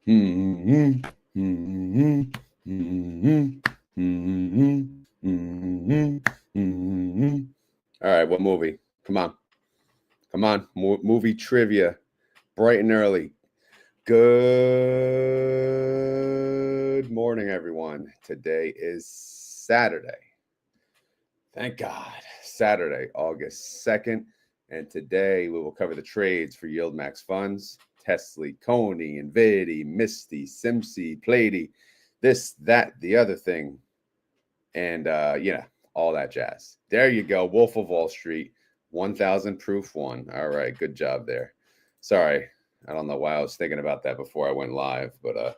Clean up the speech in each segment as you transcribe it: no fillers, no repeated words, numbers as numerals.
All right, what movie? Come on. Come on. Movie trivia. Bright and early. Good morning, everyone. Today is Saturday. Thank God. Saturday, August 2nd. And today we will cover the trades for YieldMax funds. TSLY, CONY, Nvidia, Misty, Simsy, PLTY, this, that, the other thing. And all that jazz. There you go. Wolf of Wall Street. 1,000 proof one. All right. Good job there. Sorry. I don't know why I was thinking about that before I went live, but I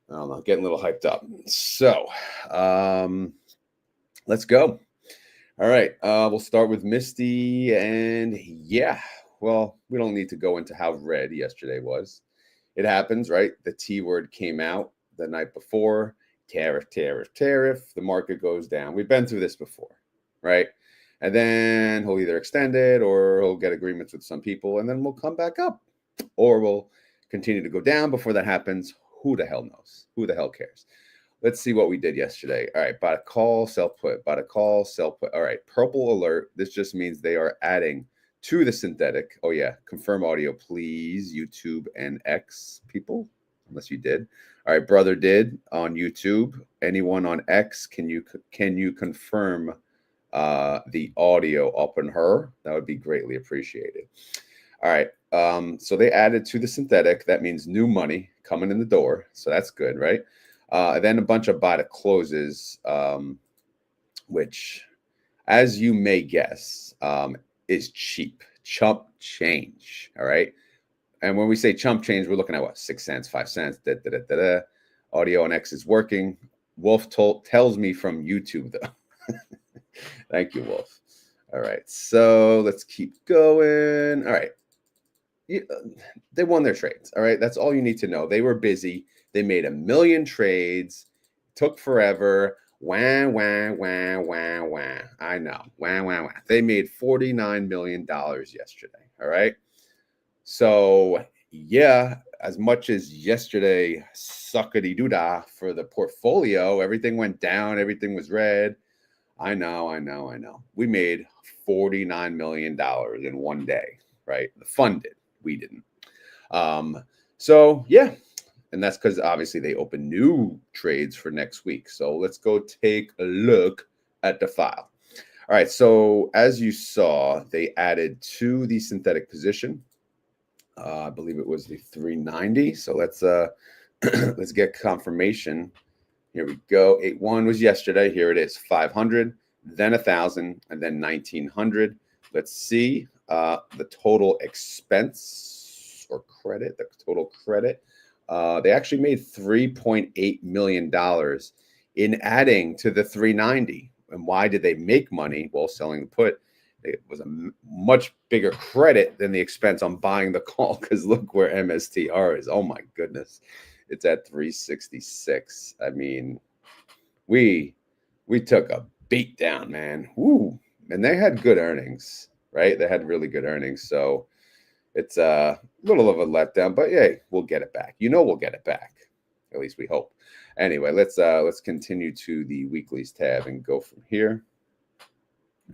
don't know, getting a little hyped up. So let's go. All right. We'll start with Misty. And yeah, well, we don't need to go into how red yesterday was. It happens, right? The T word came out the night before. Tariff. The market goes down. We've been through this before, right? And then he'll either extend it or he'll get agreements with some people, and then we'll come back up. Or we'll continue to go down before that happens. Who the hell knows? Who the hell cares? Let's see what we did yesterday. All right, bought a call, sell put, bought a call, sell put. All right, purple alert. This just means they are adding to the synthetic. Oh yeah, confirm audio, please, YouTube and X people, unless you did. All right, brother did on YouTube. Anyone on X, can you confirm the audio up in her? That would be greatly appreciated. All right. So they added to the synthetic. That means new money coming in the door. So that's good, right? Then a bunch of bought closes, which, as you may guess, is cheap. Chump change. All right. And when we say chump change, we're looking at what? 6 cents, 5 cents. Audio on X is working. Wolf tells me from YouTube, though. Thank you, Wolf. All right. So let's keep going. All right. They won their trades. All right. That's all you need to know. They were busy. They made 1 million trades. Took forever. Wah. I know. Wah. They made $49 million yesterday. All right. So, yeah, as much as yesterday suckity-doo-dah for the portfolio, everything went down. Everything was red. I know. We made $49 million in one day, right? The fund did. We didn't. So yeah, and that's because obviously they open new trades for next week. So let's go take a look at the file. All right. So as you saw, they added to the synthetic position. I believe it was the 390. So let's let's get confirmation. Here we go. 81 was yesterday. Here it is. 500, then 1,000, and then 1,900. Let's see the total expense or credit. The total credit. They actually made $3.8 million in adding to the 390. And why did they make money? Well, selling the put. It was a much bigger credit than the expense on buying the call, because look where MSTR is. Oh my goodness. It's at 366. I mean, we took a beat down, man. Woo. And they had good earnings, right? They had really good earnings. So it's a little of a letdown, but yeah, we'll get it back. We'll get it back. At least we hope. Anyway, let's continue to the weeklies tab and go from here.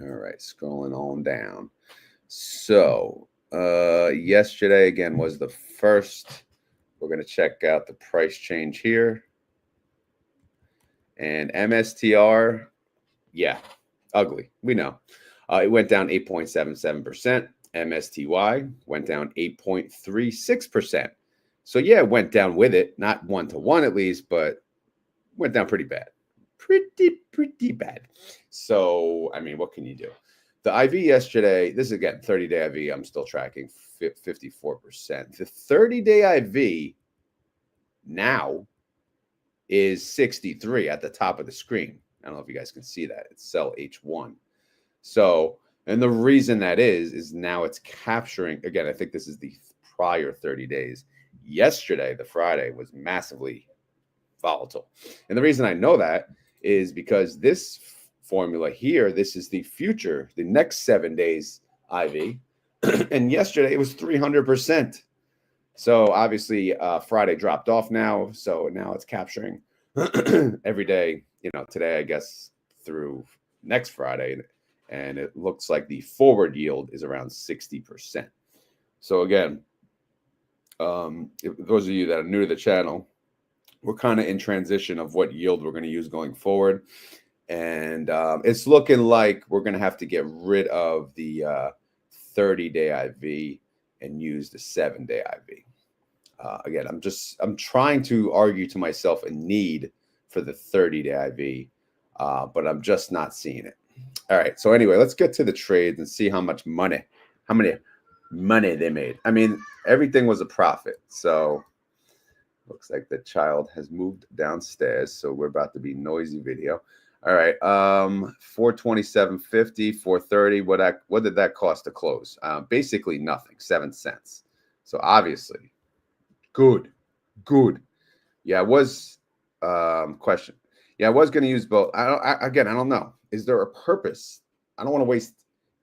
All right, scrolling on down. So yesterday again was the first. We're going to check out the price change here. And MSTR, yeah, ugly. We know. It went down 8.77%. MSTY went down 8.36%. So, yeah, it went down with it. Not 1-to-1 at least, but went down pretty bad. Pretty bad. So, I mean, what can you do? The IV yesterday, this is again 30-day IV. I'm still tracking 54%. The 30-day IV now is 63 at the top of the screen. I don't know if you guys can see that. It's sell H1. So, and the reason that is now it's capturing, again, I think this is the prior 30 days. Yesterday, the Friday, was massively volatile. And the reason I know that is because this formula here, this is the future, the next 7 days IV. And yesterday it was 300%. So obviously Friday dropped off now. So now it's capturing every day, today, I guess, through next Friday. And it looks like the forward yield is around 60%. So again, if those of you that are new to the channel, we're kind of in transition of what yield we're going to use going forward. And it's looking like we're going to have to get rid of the 30-day IV and use the 7-day IV. Again, I'm trying to argue to myself a need for the 30-day IV, but I'm just not seeing it. All right. So anyway, let's get to the trades and see how much money they made. I mean, everything was a profit. So looks like the child has moved downstairs. So we're about to be noisy video. All right. 427.50, 430. What did that cost to close? Basically nothing, 7 cents. So obviously, good. Yeah, I was question. Yeah, I was going to use both. I don't know. Is there a purpose? I don't want to waste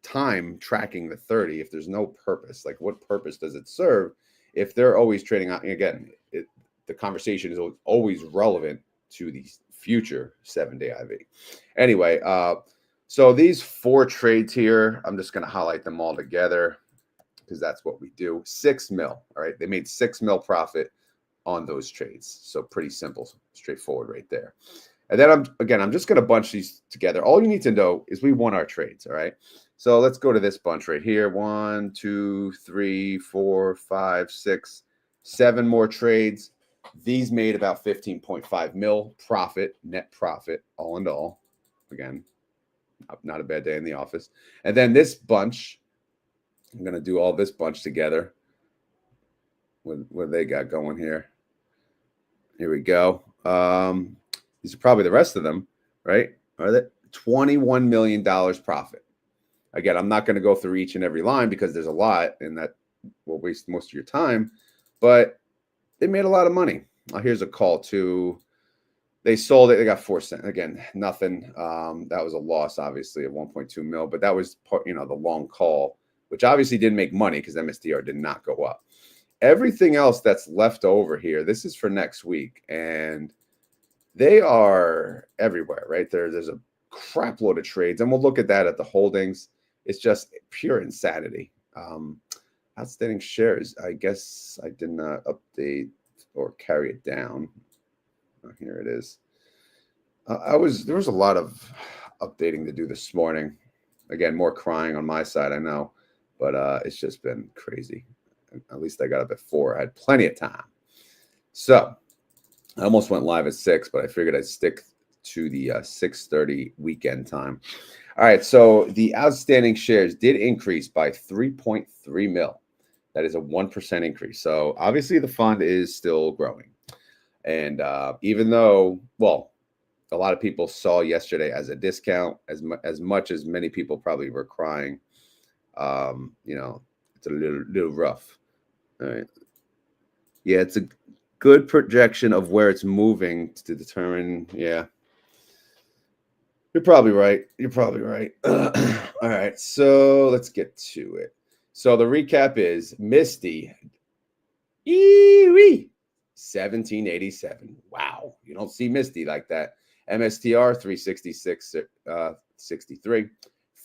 time tracking the 30 if there's no purpose. Like, what purpose does it serve if they're always trading out? Again, the conversation is always relevant to the future 7-day IV. Anyway, so these 4 trades here, I'm just going to highlight them all together because that's what we do. 6 mil. All right, they made 6 mil profit on those trades. So pretty simple, straightforward right there. And then I'm just going to bunch these together. All you need to know is we won our trades. All right. So let's go to this bunch right here. 1, 2, 3, 4, 5, 6, 7 more trades. These made about 15.5 mil profit, net profit, all in all. Again, not a bad day in the office. And then this bunch, I'm going to do all this bunch together. What they got going here? Here we go. These are probably the rest of them, right? Are they $21 million profit? Again, I'm not going to go through each and every line because there's a lot and that will waste most of your time, but they made a lot of money. Here's a call to, they sold it. They got 4 cents. Again, nothing. That was a loss, obviously, of 1.2 mil, but that was part, the long call, which obviously didn't make money because MSTR did not go up. Everything else that's left over here, this is for next week, and they are everywhere, right? There's a crap load of trades, and we'll look at that at the holdings. It's just pure insanity. Outstanding shares, I guess I did not update or carry it down. Oh, here it is. There was a lot of updating to do this morning. Again, more crying on my side, I know, but it's just been crazy. At least I got up at 4. I had plenty of time. So I almost went live at 6, but I figured I'd stick to the 6:30 weekend time. All right, so the outstanding shares did increase by 3.3 mil. That is a 1% increase. So obviously the fund is still growing. And even though, well, a lot of people saw yesterday as a discount, as much as many people probably were crying, it's a little rough. All right. Yeah, it's a good projection of where it's moving to determine. Yeah, you're probably right. All right, so let's get to it. So the recap is Misty, 1787. Wow, you don't see Misty like that. MSTR 366, 63.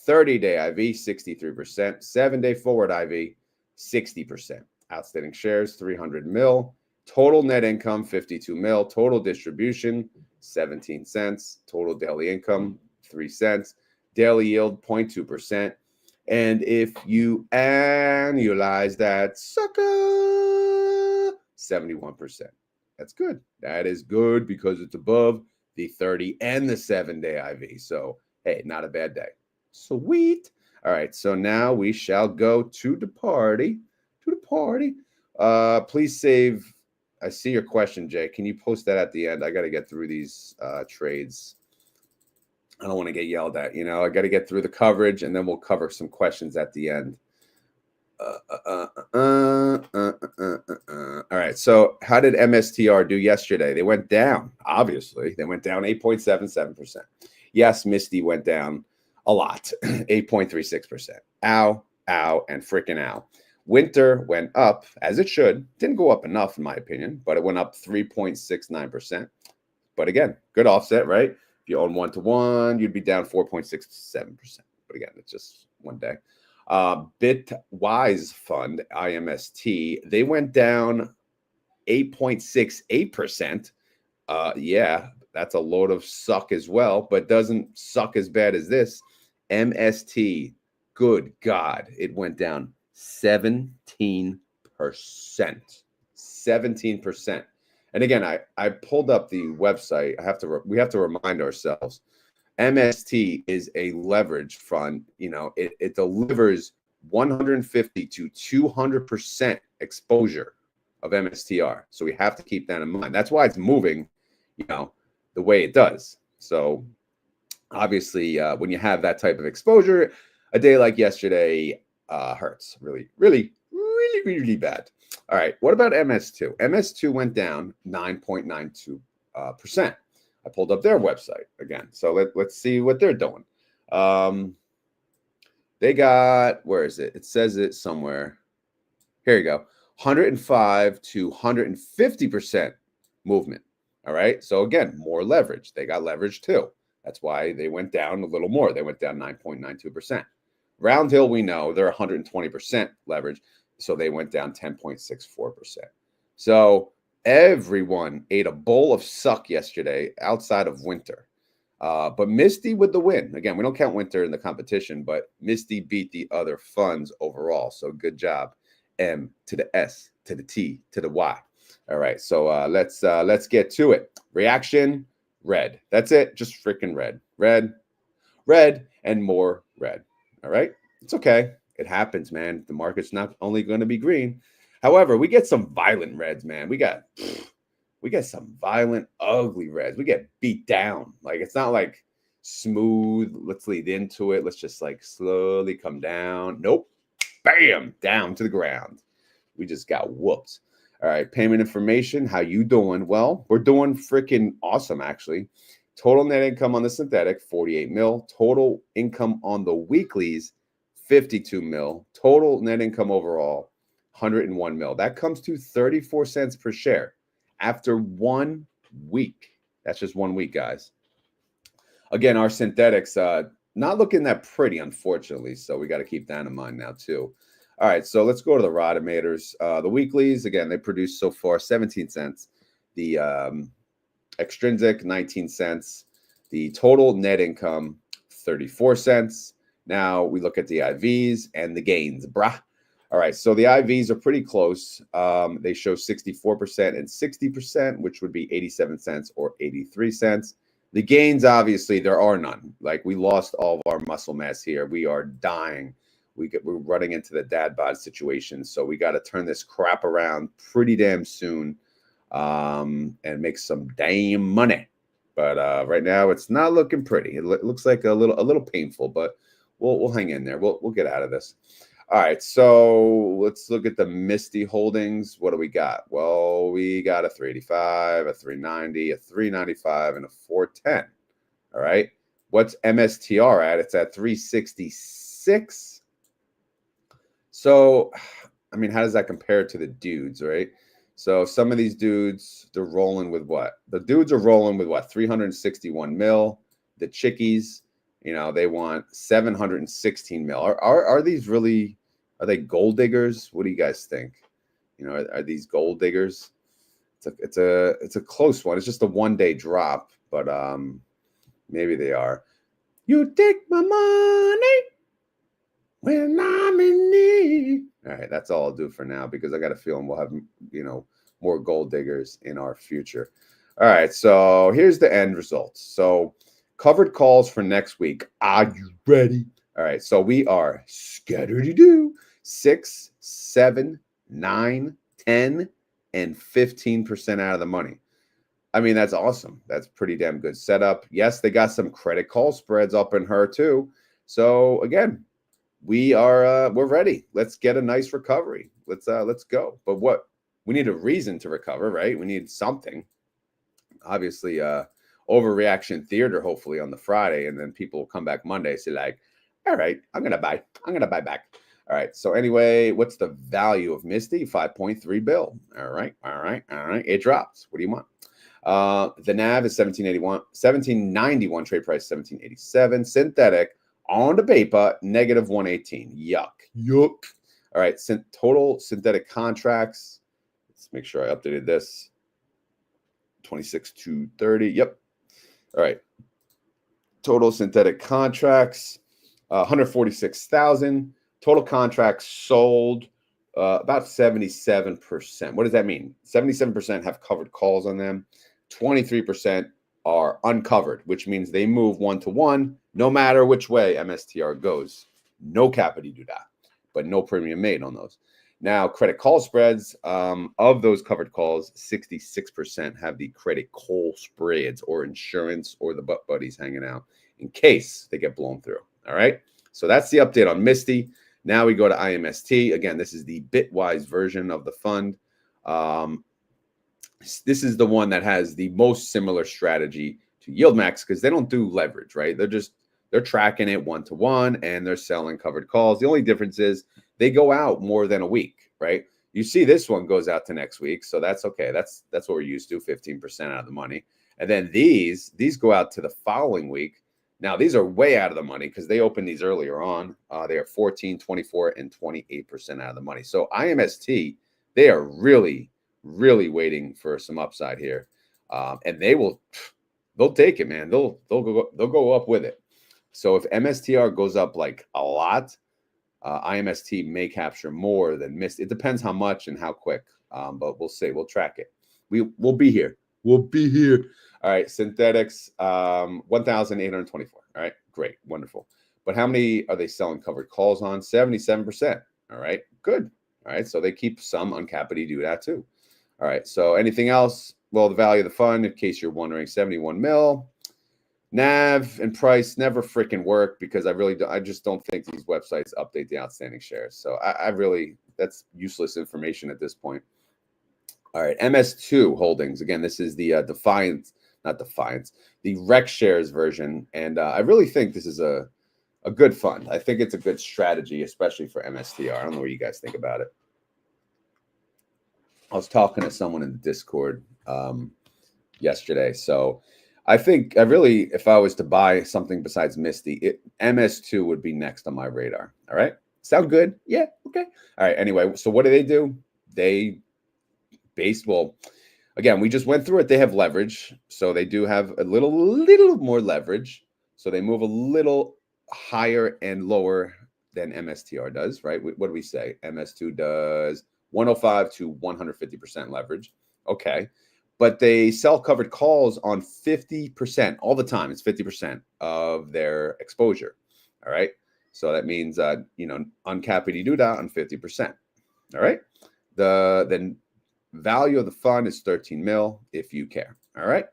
30-day IV 63%. 7-day forward IV 60%. Outstanding shares 300 mil. Total net income 52 mil. Total distribution 17 cents. Total daily income 3 cents. Daily yield 0.2%. And if you annualize that sucker, 71%. That's good. That is good because it's above the 30 and the 7-day IV. So, hey, not a bad day. Sweet. All right. So now we shall go to the party. Please save. I see your question, Jay. Can you post that at the end? I got to get through these trades. I don't want to get yelled at. I got to get through the coverage, and then we'll cover some questions at the end. All right. So how did MSTR do yesterday? They went down. Obviously, they went down 8.77%. Yes, Misty went down a lot, 8.36%. Ow, and freaking ow. Winter went up, as it should. Didn't go up enough, in my opinion, but it went up 3.69%. But again, good offset, right? If you own 1-to-1, you'd be down 4.67%. But again, it's just one day. Bitwise Fund, IMST, they went down 8.68%. Yeah, that's a load of suck as well, but doesn't suck as bad as this. MST, good God, it went down 17%. 17%. And again, I pulled up the website. We have to remind ourselves. MST is a leverage fund. You know, it delivers 150 to 200% exposure of MSTR. So we have to keep that in mind. That's why it's moving, you know, the way it does. So obviously, when you have that type of exposure, a day like yesterday hurts really, really, really, really bad. All right, what about MS2? MS2 went down 9.92%. I pulled up their website again. So let's see what they're doing. They got, where is it? It says it somewhere. Here you go. 105 to 150% movement. All right. So again, more leverage. They got leverage too. That's why they went down a little more. They went down 9.92%. Round Hill, we know they're 120% leverage. So they went down 10.64%. So everyone ate a bowl of suck yesterday outside of Winter. But Misty with the win. Again, we don't count Winter in the competition, but Misty beat the other funds overall. So good job. M to the S to the T to the Y. All right. So let's get to it. Reaction, red. That's it. Just freaking red. Red, red, and more red. All right. It's okay. It happens, man. The market's not only going to be green. However, we get some violent reds, man. We got some violent, ugly reds. We get beat down. Like, it's not like smooth. Let's lead into it. Let's just like slowly come down. Nope. Bam, down to the ground. We just got whooped. All right, payment information. How you doing? Well, we're doing freaking awesome, actually. Total net income on the synthetic, 48 mil. Total income on the weeklies, 52 mil. Total net income overall, 101 mil. That comes to 34 cents per share after 1 week. That's just 1 week, guys. Again, our synthetics, not looking that pretty, unfortunately. So we got to keep that in mind now, too. All right, so let's go to the Rodimators. The weeklies, again, they produced so far 17 cents. The extrinsic, 19 cents. The total net income, 34 cents. Now we look at the IVs and the gains, brah. All right, so the IVs are pretty close. They show 64% and 60%, which would be 87 cents or 83 cents. The gains, obviously, there are none. Like, we lost all of our muscle mass here. We are dying. We're running into the dad bod situation. So we got to turn this crap around pretty damn soon and make some damn money. But right now, it's not looking pretty. It looks like a little painful, but we'll hang in there. We'll get out of this. All right, so let's look at the Misty holdings. What do we got? Well, we got a 385, a 390, a 395, and a 410. All right. What's MSTR at? It's at 366. So, I mean, how does that compare to the dudes, right? So some of these dudes, they're rolling with what? The dudes are rolling with what? 361 mil. The chickies, you know, they want 716 mil. Are these really, are they gold diggers? What do you guys think? You know, are these gold diggers? It's a close one. It's just a 1 day drop, but maybe they are. You take my money when I'm in need. All right, that's all I'll do for now because I got a feeling we'll have, you know, more gold diggers in our future. All right, so here's the end results. So covered calls for next week. Are you ready? All right, so we are scattered-do 6, 7, 9, 10, and 15% out of the money. I mean, that's awesome. That's pretty damn good setup. Yes, they got some credit call spreads up in her too. So again, we're ready. Let's get a nice recovery. Let's go. But what we need a reason to recover, right? We need something. Obviously, overreaction theater, hopefully on the Friday, and then people will come back Monday, say like, all right, I'm gonna buy back. All right. So anyway, what's the value of Misty? 5.3 bill. All right. It drops. What do you want? The NAV is 1791 trade price 1787. Synthetic on the paper, negative 118. Yuck. All right. Total synthetic contracts. Let's make sure I updated this. 26 to 30. Yep. All right. Total synthetic contracts, 146,000. Total contracts sold, about 77%. What does that mean? 77% have covered calls on them. 23% are uncovered, which means they move 1-to-1, no matter which way MSTR goes. No capity do that, but no premium made on those. Now, credit call spreads, of those covered calls, 66% have the credit call spreads or insurance or the butt buddies hanging out in case they get blown through. All right. So that's the update on Misty. Now we go to IMST. Again, this is the Bitwise version of the fund. This is the one that has the most similar strategy to YieldMax because they don't do leverage, right? They're tracking it 1-to-1 and they're selling covered calls. The only difference is they go out more than a week, right? You see this one goes out to next week, so that's okay. That's what we're used to, 15% out of the money. And then these go out to the following week. Now, these are way out of the money because they opened these earlier on. They are 14, 24, and 28% out of the money. So IMST, they are really, really waiting for some upside here. And they'll take it, man. They'll go up with it. So if MSTR goes up like a lot, IMST may capture more than Misty. It depends how much and how quick, but we'll see. We'll track it. We'll be here. We'll be here. All right, synthetics, 1,824. All right, great, wonderful. But how many are they selling covered calls on? 77%. All right, good. All right, so they keep some on capity do that too. All right, so anything else? Well, the value of the fund, in case you're wondering, 71 mil. NAV and price never freaking work because I just don't think these websites update the outstanding shares. So that's useless information at this point. All right, MS2 Holdings. Again, this is the the Rec Shares version. And I really think this is a good fund. I think it's a good strategy, especially for MSTR. I don't know what you guys think about it. I was talking to someone in the Discord yesterday. So I think if I was to buy something besides Misty, MS2 would be next on my radar. All right. Sound good? Yeah. Okay. All right. Anyway, so what do? Again, we just went through it. They have leverage. So they do have a little more leverage. So they move a little higher and lower than MSTR does, right? What do we say? MS2 does 105 to 150% leverage. Okay. But they sell covered calls on 50% all the time. It's 50% of their exposure. All right. So that means, uncappity do that on 50%. All right. The value of the fund is 13 mil if you care. All right.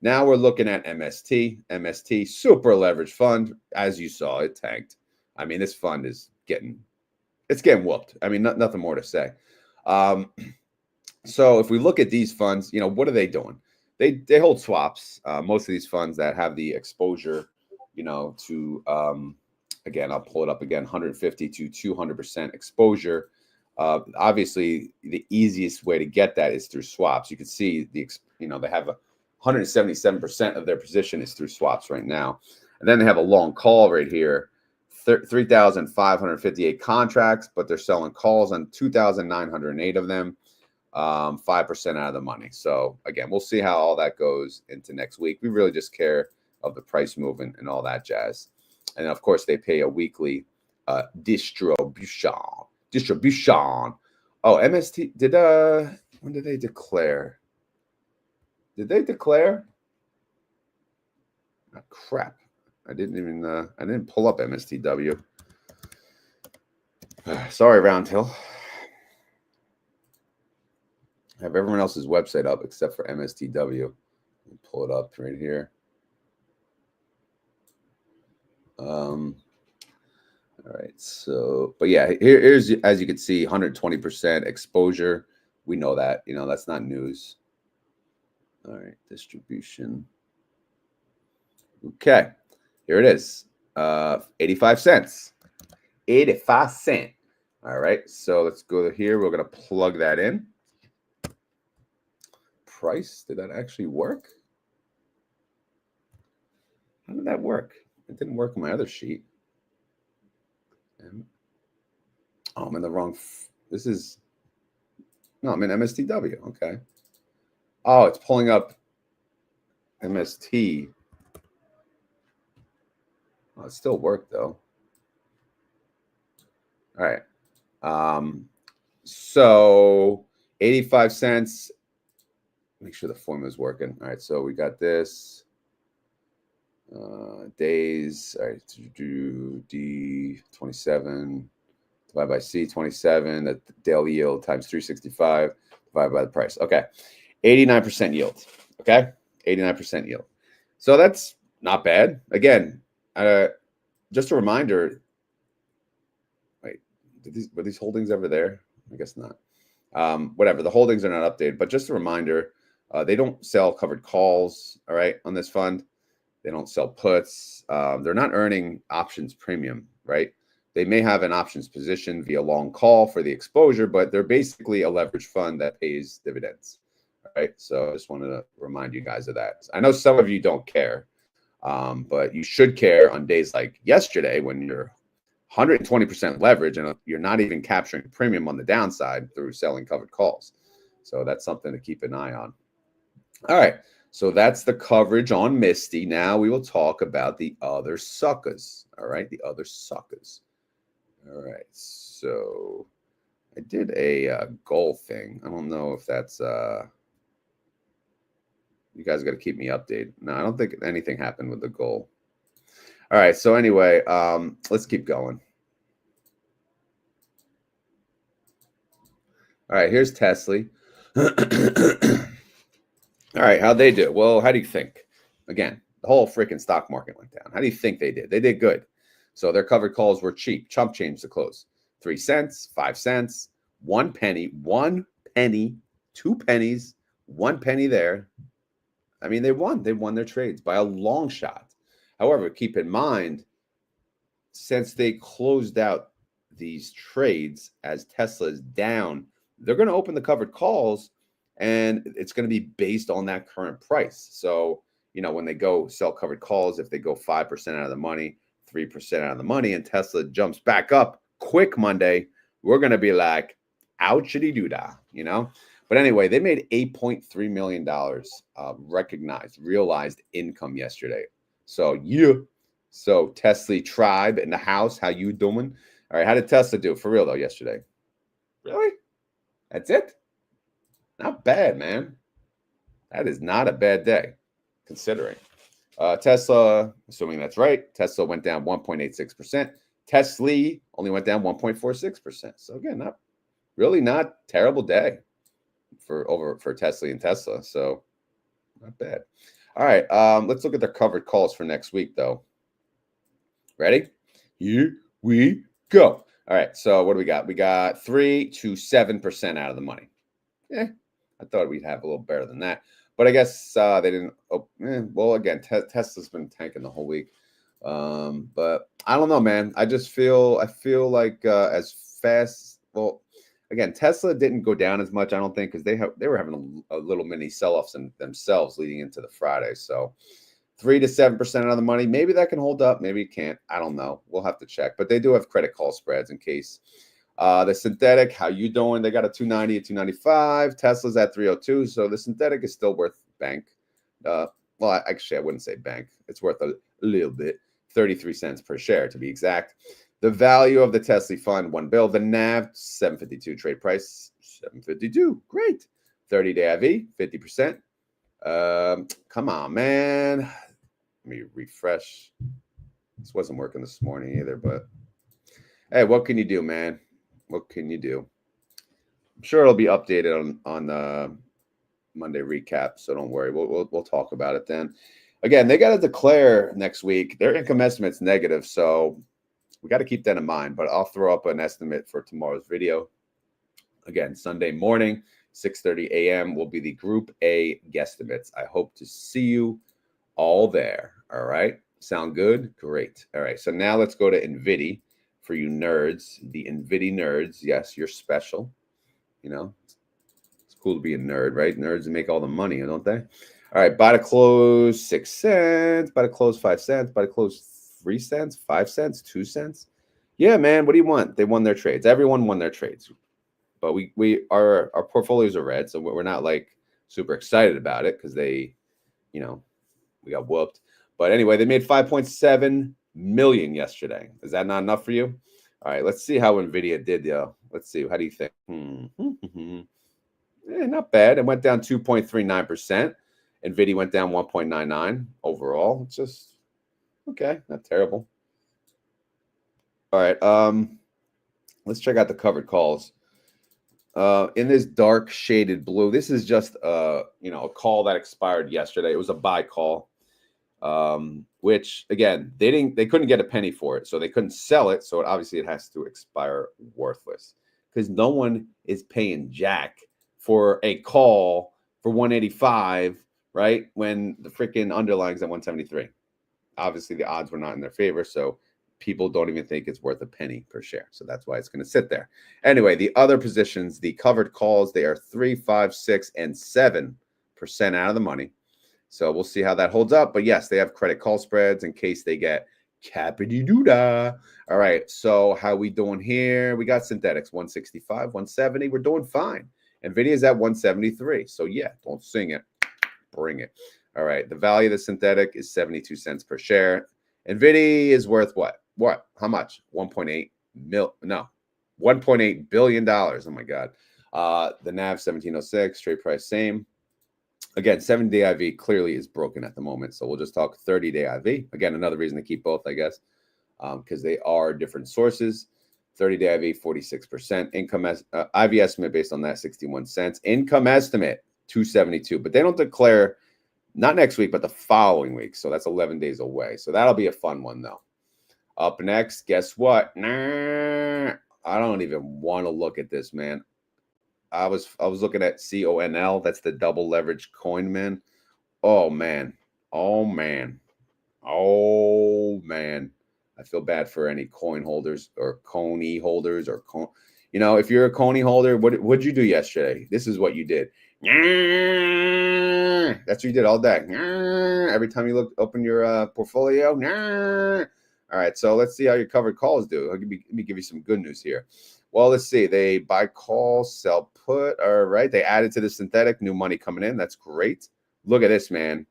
Now we're looking at MST. MST, super leveraged fund. As you saw, it tanked. I mean, this fund is getting whooped. I mean, nothing more to say. So if we look at these funds, what are they doing? They hold swaps. Most of these funds that have the exposure, to again, I'll pull it up again, 150 to 200% exposure. Obviously, the easiest way to get that is through swaps. You can see they have 177% of their position is through swaps right now, and then they have a long call right here, 3,558 contracts, but they're selling calls on 2,908 of them. 5% out of the money. So again, we'll see how all that goes into next week. We really just care of the price movement and all that jazz. And of course, they pay a weekly distribution. Oh, MST when did they declare? Did they declare? Oh, crap. I didn't pull up MSTW. Sorry, Round Hill. I have everyone else's website up except for MSTW. Pull it up right here. All right. So, but yeah, here's, as you can see, 120% exposure. We know that, that's not news. All right. Distribution. Okay. Here it is. 85 cents. 85 cents. All right, so let's go here. We're going to plug that in. Price, did that actually work? How did that work? It didn't work on my other sheet. Oh, I'm in the wrong. This is, no, I'm in MSTW. Okay. Oh, it's pulling up MST. Oh, it still worked though. All right. So 85 cents. Make sure the formula is working. All right. So we got this. Days. All right. Do D27 divided by C27. The daily yield times 365 divided by the price. Okay. 89% yield. Okay. 89% yield. So that's not bad. Again, just a reminder. Wait, were these holdings ever there? I guess not. Whatever. The holdings are not updated, but just a reminder, they don't sell covered calls, all right, on this fund. They don't sell puts. They're not earning options premium, right? They may have an options position via long call for the exposure, but they're basically a leveraged fund that pays dividends, right? So I just wanted to remind you guys of that. I know some of you don't care, but you should care on days like yesterday when you're 120% leverage and you're not even capturing premium on the downside through selling covered calls. So that's something to keep an eye on. All right. So that's the coverage on Misty. Now we will talk about the other suckers. All right. The other suckers. All right. So I did a goal thing. I don't know if that's you guys got to keep me updated. No, I don't think anything happened with the goal. All right. So anyway, let's keep going. All right. Here's TSLY. All right. How'd they do? Well, how do you think? Again, the whole freaking stock market went down. How do you think they did? They did good. So their covered calls were cheap. Chump change to close. 3 cents, 5 cents, 1 penny, 1 penny, 2 pennies, 1 penny there. I mean, they won. They won their trades by a long shot. However, keep in mind, since they closed out these trades as Tesla is down, they're going to open the covered calls and it's going to be based on that current price. So, you know, when they go sell covered calls, if they go 5% out of the money, 3% out of the money, and Tesla jumps back up quick Monday, we're going to be like, ouchity doo-dah, you know? But anyway, they made $8.3 million realized income yesterday. So, yeah. So, TSLY tribe in the house, how you doing? All right, how did Tesla do for real, though, yesterday? Really? That's it? Not bad, man. That is not a bad day, considering. Tesla, assuming that's right, Tesla went down 1.86%. TSLY only went down 1.46%. So again, not terrible day for TSLY and Tesla. So not bad. All right, let's look at their covered calls for next week, though. Ready? Here we go. All right, so what do we got? We got 3 to 7% out of the money. Yeah, I thought we'd have a little better than that. But I guess they didn't. Well, again, Tesla's been tanking the whole week. But I don't know, man. I feel like as fast. Well, again, Tesla didn't go down as much, I don't think, because they were having a little mini sell-offs in themselves leading into the Friday. So 3 to 7% out of the money. Maybe that can hold up. Maybe it can't. I don't know. We'll have to check. But they do have credit call spreads in case. The synthetic, how you doing? They got a 290, a 295. Tesla's at 302. So the synthetic is still worth bank. Well, actually, I wouldn't say bank. It's worth a little bit. 33 cents per share, to be exact. The value of the TSLY fund, $1 billion. The NAV, 752. Trade price, 752. Great. 30-day IV, 50%. Come on, man. Let me refresh. This wasn't working this morning either, but hey, what can you do, man? What can you do? I'm sure it'll be updated on the Monday recap, so don't worry. We'll talk about it then. Again, they got to declare next week. Their income estimate's negative, so we got to keep that in mind. But I'll throw up an estimate for tomorrow's video. Again, Sunday morning, 6:30 a.m. will be the Group A guesstimates. I hope to see you all there. All right. Sound good? Great. All right. So now let's go to Nvidia for you nerds, the Nvidia nerds. Yes, you're special. You know, it's cool to be a nerd, right? Nerds make all the money, don't they? All right, buy to close 6 cents, buy to close 5 cents, buy to close 3 cents, 5 cents, 2 cents. Yeah, man, what do you want? They won their trades. Everyone won their trades. But our portfolios are red, so we're not like super excited about it because they, you know, we got whooped. But anyway, they made 5.7 million yesterday. Is that not enough for you? All right, let's see how Nvidia did, yo. Let's see. How do you think? Not bad. It went down 2.39%. Nvidia went down 1.99 overall. It's just okay, not terrible. All right, let's check out the covered calls. In this dark shaded blue, this is just a call that expired yesterday. It was a buy call, which again they couldn't get a penny for it, so they couldn't sell it. So obviously it has to expire worthless because no one is paying jack for a call for 185, right? When the freaking underlying's at 173. Obviously the odds were not in their favor, so people don't even think it's worth a penny per share. So that's why it's going to sit there. Anyway, the other positions, the covered calls, they are 3, 5, 6, and 7% out of the money. So we'll see how that holds up. But yes, they have credit call spreads in case they get capity-doo-dah. All right, so how we doing here? We got synthetics, 165, 170. We're doing fine. Nvidia's at 173. So yeah, don't sing it. Bring it. All right, the value of the synthetic is 72 cents per share. Nvidia is worth what? What? How much? 1.8 billion dollars. Oh my God. The NAV 1706, trade price same. Again, 7-day IV clearly is broken at the moment, so we'll just talk 30-day IV. Again, another reason to keep both, I guess, because they are different sources. 30-day IV 46%. Income IV estimate based on that 61 cents. Income estimate 272, but they don't declare. Not next week, but the following week. So that's 11 days away. So that'll be a fun one, though. Up next, guess what? I don't even want to look at this, man. I was looking at CONL. That's the double leverage coin, man. Oh, man. Oh, man. Oh, man. I feel bad for any coin holders or Coney holders or if you're a Coney holder, what'd you do yesterday? This is what you did. That's what you did all day. Every time you open your portfolio. All right, so let's see how your covered calls do. Let me give you some good news here. Well, let's see. They buy call, sell put. All right, they added to the synthetic, new money coming in. That's great. Look at this, man.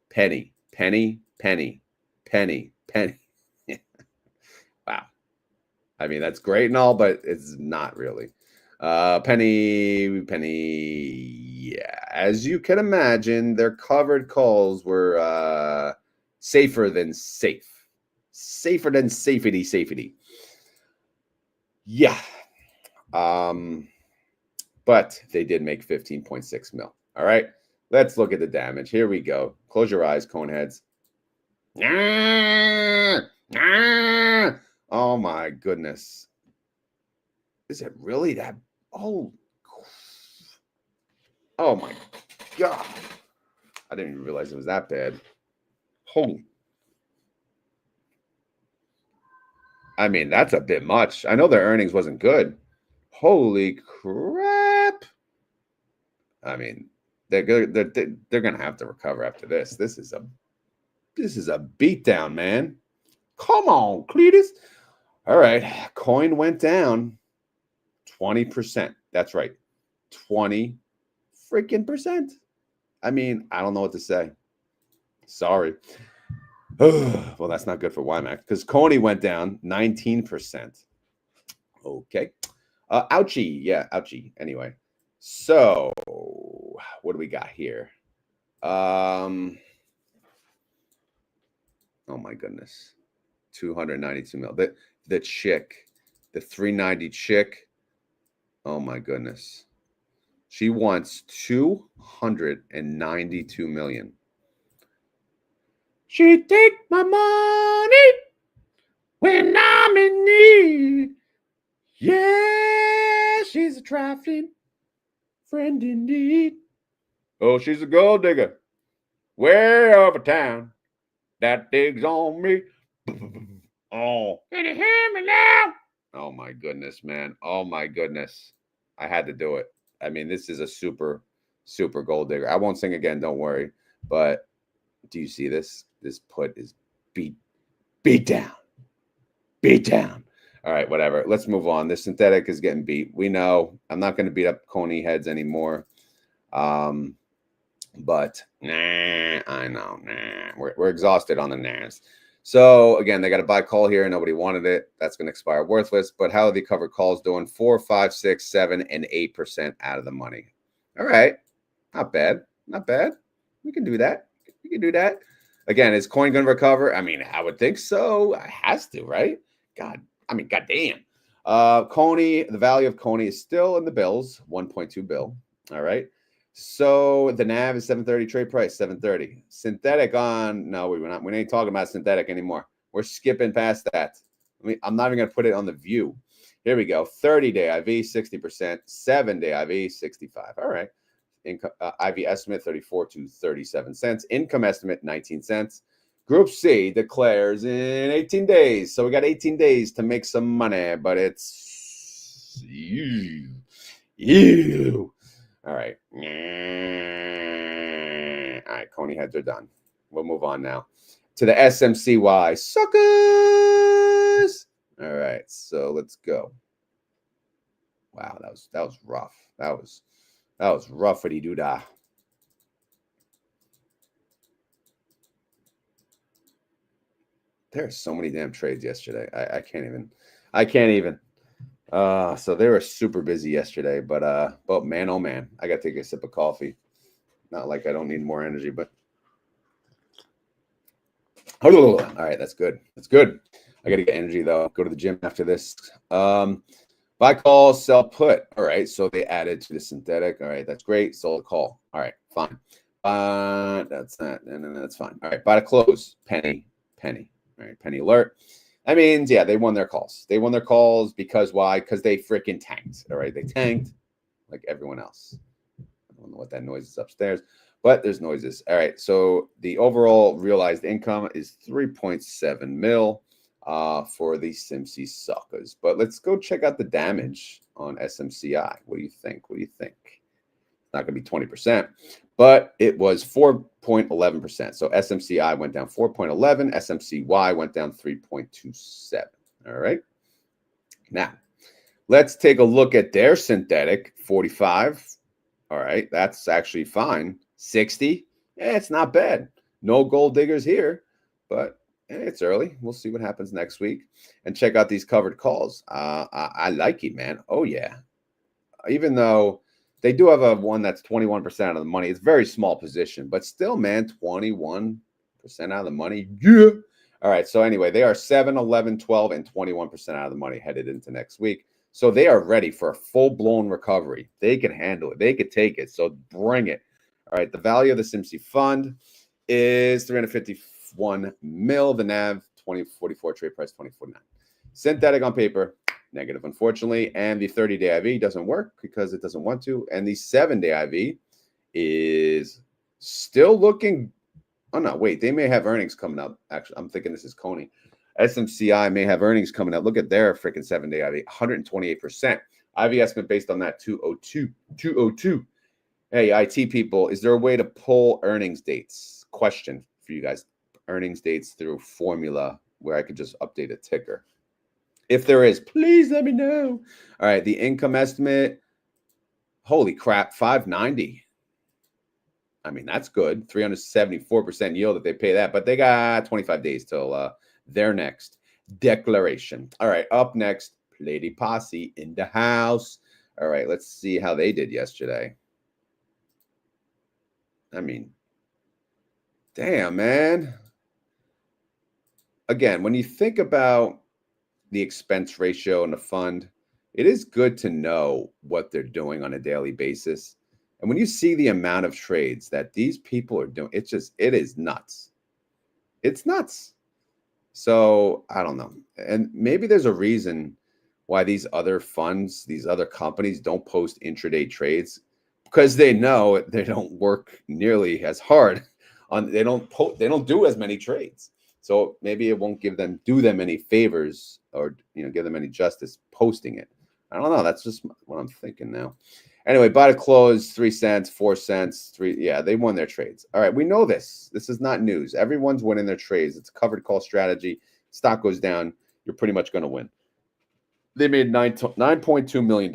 Penny, penny, penny, penny, penny. Wow. I mean, that's great and all, but it's not really. Penny. Yeah, as you can imagine, their covered calls were safer than safe. Safer than safety. Yeah. But they did make 15.6 mil. All right. Let's look at the damage. Here we go. Close your eyes, cone heads. Oh my goodness. Is it really that? Oh my God. I didn't even realize it was that bad. Holy. I mean, that's a bit much. I know their earnings wasn't good. Holy crap. I mean, they're going to have to recover after this. This is a beatdown, man. Come on, Cletus. All right. Coin went down 20%. That's right. 20 freaking percent. I mean, I don't know what to say. Sorry. Well, that's not good for YieldMax because Coney went down 19%. Okay. Ouchie. Yeah, ouchie. Anyway. So, what do we got here? Oh my goodness. 292 mil. The chick, the 390 chick. Oh my goodness. She wants 292 million. She take my money when I'm in need. Yeah, she's a trifling friend indeed. Oh, she's a gold digger. Way over town. That digs on me. Oh, can you hear me now? Oh my goodness, man. Oh my goodness. I had to do it. I mean, this is a super, super gold digger. I won't sing again, don't worry. But do you see this? This put is beat down. Beat down. All right, whatever. Let's move on. This synthetic is getting beat. We know. I'm not going to beat up Coney heads anymore. But I know. We're exhausted on the nahs. So again, they got a buy call here. Nobody wanted it. That's going to expire worthless. But how are the covered calls doing? 4, 5, 6, 7, and 8% out of the money. All right, not bad. Not bad. We can do that. We can do that. Again, is coin going to recover? I mean, I would think so. It has to, right? Goddamn. Coney, the value of Coney is still in the bills, 1.2 bill. All right. So the NAV is 730, trade price 730. Synthetic on, no, we ain't talking about synthetic anymore. We're skipping past that. I'm not even going to put it on the view. Here we go. 30-day IV, 60%. 7-day IV, 65. All right. Income, IV estimate 34 to 37 cents. Income estimate 19 cents. Group C declares in 18 days. So we got 18 days to make some money, but it's you. All right. All right. Coney heads are done. We'll move on now to the SMCY. Suckers. All right. So let's go. Wow. That was rough. That was roughity doo-dah. There are so many damn trades yesterday. I can't even. So they were super busy yesterday, but man, oh man, I got to take a sip of coffee. Not like I don't need more energy, but all right, that's good. That's good. I got to get energy though. Go to the gym after this. Buy call, sell put. All right, so they added to the synthetic. All right, that's great. Sold a call. All right, fine. That's that, and that's fine. All right, buy to close. Penny. All right, penny alert. That means, yeah, they won their calls. They won their calls because why? Because they freaking tanked. All right, they tanked like everyone else. I don't know what that noise is upstairs, but there's noises. All right, so the overall realized income is 3.7 mil for the Simsy suckers. But let's go check out the damage on SMCY. What do you think? It's not going to be 20%, but it was 4.11%. So SMCI went down 4.11. SMCY went down 3.27. All right. Now, let's take a look at their synthetic 45. All right. That's actually fine. 60. Yeah, it's not bad. No gold diggers here, but it's early. We'll see what happens next week. And check out these covered calls. I like it, man. Oh, yeah. Even though they do have a one that's 21% of the money. It's a very small position, but still, man, 21% out of the money. Yeah. All right. So anyway, they are 7, 11, 12, and 21% out of the money headed into next week. So they are ready for a full-blown recovery. They can handle it. They could take it. So bring it. All right. The value of the Simsy fund is 351 mil. The NAV 2044, trade price 2049. Synthetic on paper, negative, unfortunately. And the 30-day IV doesn't work because it doesn't want to. And the 7-day IV is still looking. Oh, no, wait. They may have earnings coming up. Actually, I'm thinking this is Coney. SMCI may have earnings coming up. Look at their freaking 7-day IV, 128%. IV estimate based on that 202. Hey, IT people, is there a way to pull earnings dates? Question for you guys. Earnings dates through formula where I could just update a ticker. If there is, please let me know. All right, the income estimate, holy crap, 590. I mean, that's good. 374% yield if they pay that, but they got 25 days till their next declaration. All right, up next, PLTY Posse in the house. All right, let's see how they did yesterday. I mean, damn, man. Again, when you think about the expense ratio in the fund, it is good to know what they're doing on a daily basis. And when you see the amount of trades that these people are doing, it is nuts. It's nuts. So I don't know. And maybe there's a reason why these other funds, these other companies don't post intraday trades, because they know they don't work nearly as hard on, they don't do as many trades. So maybe it won't do them any favors or give them any justice posting it. I don't know. That's just what I'm thinking now. Anyway, buy to close, 3 cents, 4 cents, 3. Yeah, they won their trades. All right, we know this. This is not news. Everyone's winning their trades. It's a covered call strategy. Stock goes down, you're pretty much going to win. They made $9.2 million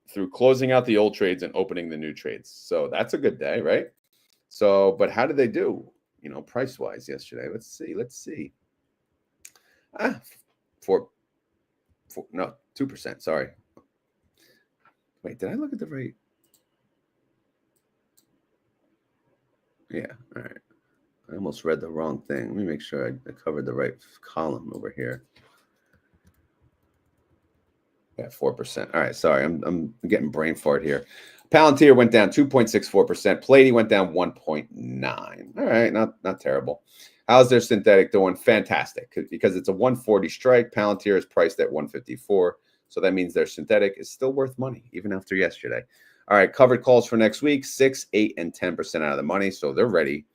through closing out the old trades and opening the new trades. So that's a good day, right? So, but how did they do, price-wise yesterday? Let's see. 2%, sorry. Wait, did I look at the right? Yeah, all right. I almost read the wrong thing. Let me make sure I covered the right column over here. Yeah, 4%. All right, sorry, I'm getting brain fart here. Palantir went down 2.64%. PLTY went down 1.9. All right, not terrible. How's their synthetic doing? Fantastic, because it's a 140 strike. Palantir is priced at 154, so that means their synthetic is still worth money even after yesterday. All right, covered calls for next week, 6, 8, and 10% out of the money, so they're ready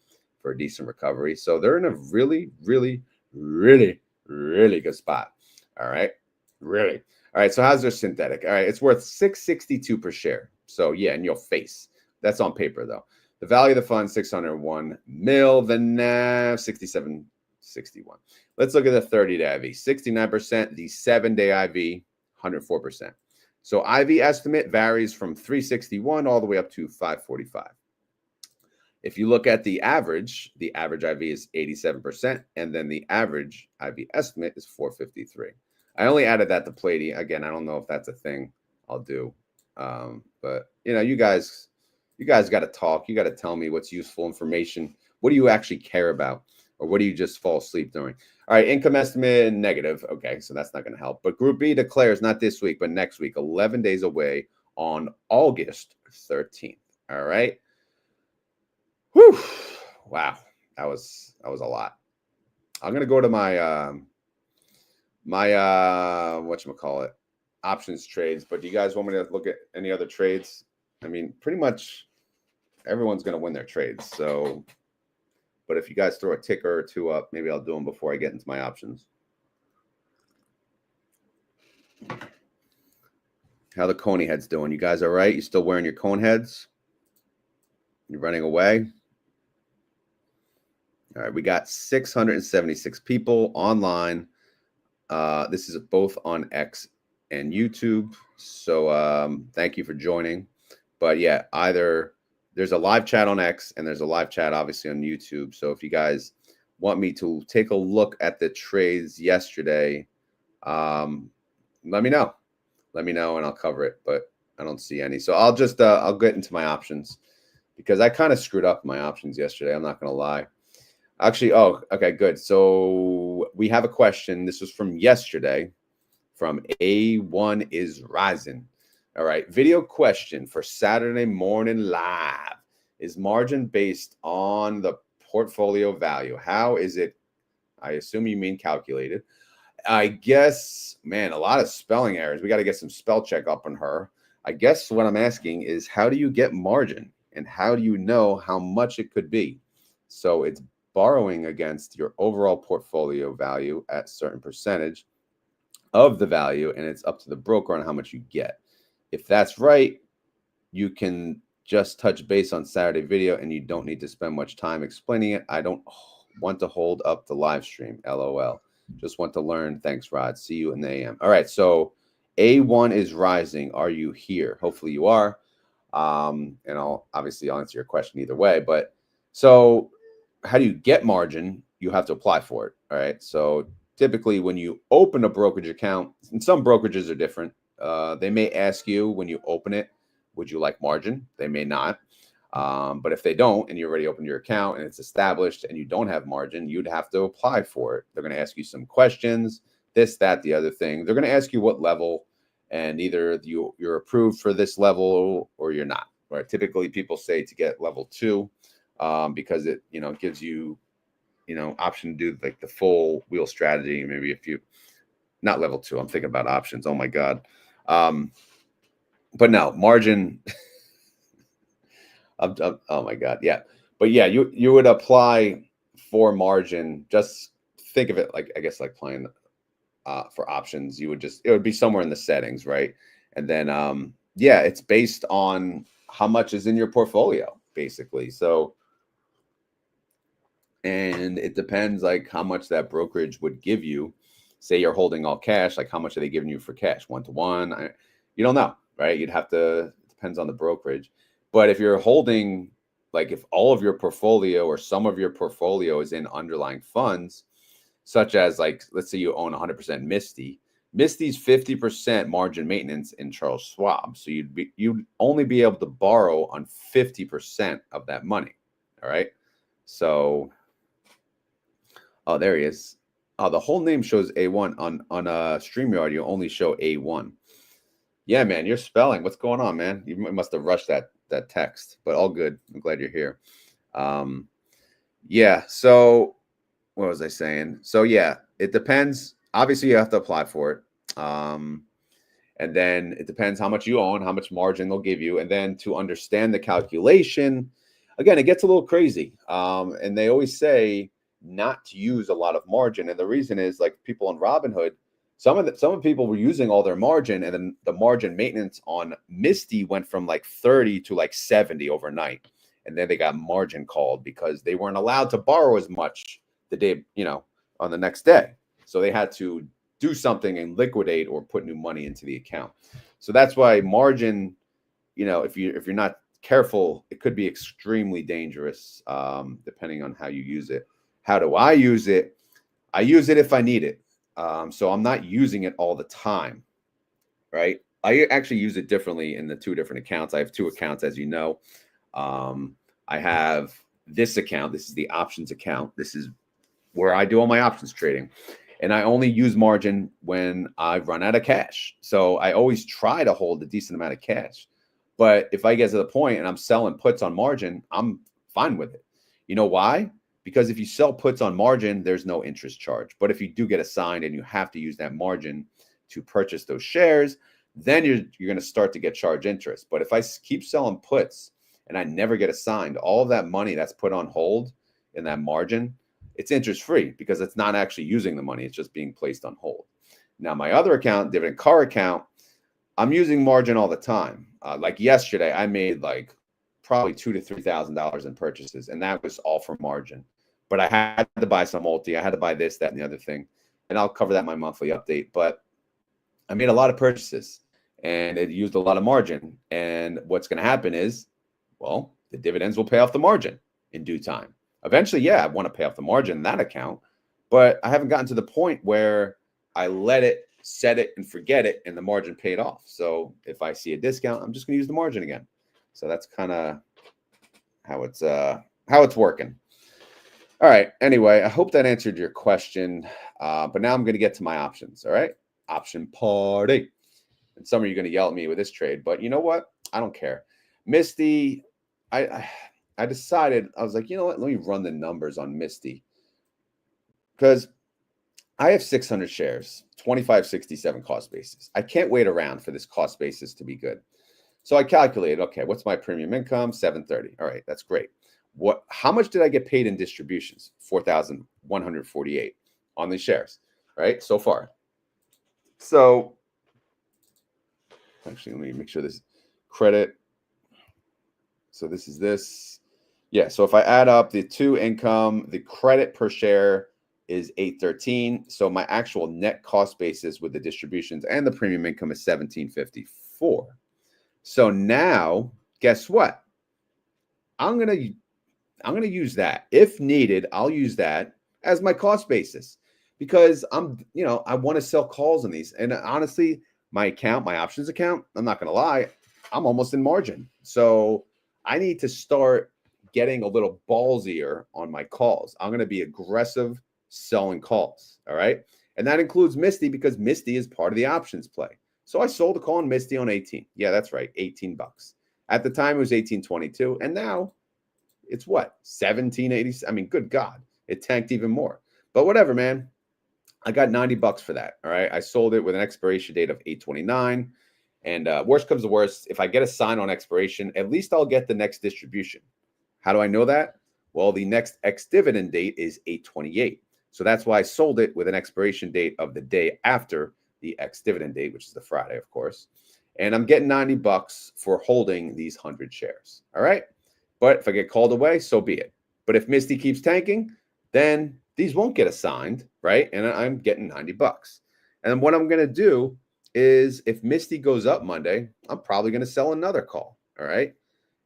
for a decent recovery. So they're in a really, really, really, really good spot. All right, really. All right, so how's their synthetic? All right, it's worth $6.62 per share. So yeah, in your face. That's on paper though. The value of the fund, 601 mil. The NAV, 67.61. Let's look at the 30-day IV, 69%. The 7-day IV, 104%. So IV estimate varies from 361 all the way up to 545. If you look at the average IV is 87%, and then the average IV estimate is 453. I only added that to PLTY. Again, I don't know if that's a thing I'll do. But you guys got to talk. You got to tell me what's useful information. What do you actually care about? Or what do you just fall asleep during? All right, income estimate negative. Okay, so that's not going to help. But Group B declares not this week, but next week, 11 days away on August 13th. All right. Whew. Wow. That was a lot. I'm going to go to my whatchamacallit, options trades. But do you guys want me to look at any other trades? I mean, pretty much everyone's going to win their trades. So, but if you guys throw a ticker or two up, maybe I'll do them before I get into my options. How the Coney heads doing? You guys all right? You still wearing your cone heads? You running away? All right, we got 676 people online. This is both on X and YouTube. So thank you for joining. But yeah, either there's a live chat on X and there's a live chat obviously on YouTube. So if you guys want me to take a look at the trades yesterday, let me know. Let me know and I'll cover it. But I don't see any. So I'll just I'll get into my options because I kind of screwed up my options yesterday. I'm not going to lie. Actually, oh, okay, good. So we have a question. This was from yesterday from A1 is Rising. All right, video question for Saturday morning live. Is margin based on the portfolio value? How is it? I assume you mean calculated. I guess, man, a lot of spelling errors. We got to get some spell check up on her. I guess what I'm asking is how do you get margin and how do you know how much it could be? So it's borrowing against your overall portfolio value at a certain percentage of the value, and it's up to the broker on how much you get. If that's right, you can just touch base on Saturday video, and you don't need to spend much time explaining it. I don't want to hold up the live stream, LOL. Just want to learn. Thanks, Rod. See you in the AM. All right, so A1 is Rising. Are you here? Hopefully you are. And I'll answer your question either way. But so how do you get margin? You have to apply for it. All right. So typically when you open a brokerage account, and some brokerages are different, they may ask you when you open it, would you like margin? They may not. But if they don't, and you already opened your account and it's established and you don't have margin, you'd have to apply for it. They're going to ask you some questions, this, that, the other thing. They're going to ask you what level, and either you're approved for this level or you're not. Right? Typically people say to get level 2. Because it, gives you, option to do like the full wheel strategy. Maybe if you, not level 2, I'm thinking about options. Oh my God. But no margin. Oh my God. Yeah. But yeah, you would apply for margin, just think of it like, I guess, like playing for options. You would just, it would be somewhere in the settings, right? And then, yeah, it's based on how much is in your portfolio, basically. So, and it depends like how much that brokerage would give you. Say you're holding all cash, like how much are they giving you for cash? 1-to-1? You don't know, right? You'd have to, it depends on the brokerage. But if you're holding, like if all of your portfolio or some of your portfolio is in underlying funds, such as like, let's say you own 100% Misty. Misty's 50% margin maintenance in Charles Schwab. So you'd only be able to borrow on 50% of that money. All right. So, oh, there he is. Oh, the whole name shows A1 on StreamYard. You only show A1. Yeah, man, you're spelling. What's going on, man? You must have rushed that text, but all good. I'm glad you're here. Yeah. So what was I saying? So yeah, it depends. Obviously, you have to apply for it. And then it depends how much you own, how much margin they'll give you. And then to understand the calculation, again, it gets a little crazy. And they always say not to use a lot of margin. And the reason is like people on Robinhood, some people were using all their margin, and then the margin maintenance on Misty went from like 30 to like 70 overnight. And then they got margin called because they weren't allowed to borrow as much the day, on the next day. So they had to do something and liquidate or put new money into the account. So that's why margin, if you're not careful, it could be extremely dangerous, depending on how you use it. How do I use it? I use it if I need it. So I'm not using it all the time, right? I actually use it differently in the two different accounts. I have two accounts, as you know. I have this account. This is the options account. This is where I do all my options trading. And I only use margin when I run out of cash. So I always try to hold a decent amount of cash. But if I get to the point and I'm selling puts on margin, I'm fine with it. You know why? Because if you sell puts on margin, there's no interest charge. But if you do get assigned and you have to use that margin to purchase those shares, then you're going to start to get charged interest. But if I keep selling puts and I never get assigned, all of that money that's put on hold in that margin, it's interest free because it's not actually using the money. It's just being placed on hold. Now, my other account, dividend car account, I'm using margin all the time. Like yesterday, I made like probably $2,000 to $3,000 in purchases, and that was all for margin. But I had to buy some multi. I had to buy this, that, and the other thing. And I'll cover that in my monthly update. But I made a lot of purchases, and it used a lot of margin. And what's going to happen is, well, the dividends will pay off the margin in due time. Eventually, yeah, I want to pay off the margin in that account, but I haven't gotten to the point where I let it, set it, and forget it, and the margin paid off. So if I see a discount, I'm just going to use the margin again. So that's kind of how it's working. All right. Anyway, I hope that answered your question. But now I'm going to get to my options. All right. Option party. And some of you are going to yell at me with this trade, but you know what? I don't care. Misty, I decided, I was like, you know what? Let me run the numbers on Misty because I have 600 shares, 2567 cost basis. I can't wait around for this cost basis to be good. So I calculated, okay, what's my premium income? 730. All right, that's great. How much did I get paid in distributions? 4,148 on these shares, right? So far. So actually, let me make sure this credit. So this is this. Yeah, so if I add up the two income, the credit per share is 813. So my actual net cost basis with the distributions and the premium income is 1754. So now, guess what? I'm gonna use that. If needed, I'll use that as my cost basis because I want to sell calls on these. And honestly, my options account, I'm not gonna lie, I'm almost in margin. So I need to start getting a little ballsier on my calls. I'm going to be aggressive selling calls. All right. And that includes Misty because Misty is part of the options play. So I sold a call on Misty on 18. Yeah, that's right. $18. At the time it was 18.22. And now it's what? 17.80. I mean, good God, it tanked even more. But whatever, man. I got $90 for that. All right. I sold it with an expiration date of 8/29. And worst comes to worst, if I get a sign on expiration, at least I'll get the next distribution. How do I know that? Well, the next ex-dividend date is 8/28. So that's why I sold it with an expiration date of the day after the ex-dividend date, which is the Friday, of course. And I'm getting $90 for holding these 100 shares. All right. But if I get called away, so be it. But if Misty keeps tanking, then these won't get assigned, right? And I'm getting $90. And what I'm going to do is if Misty goes up Monday, I'm probably going to sell another call. All right.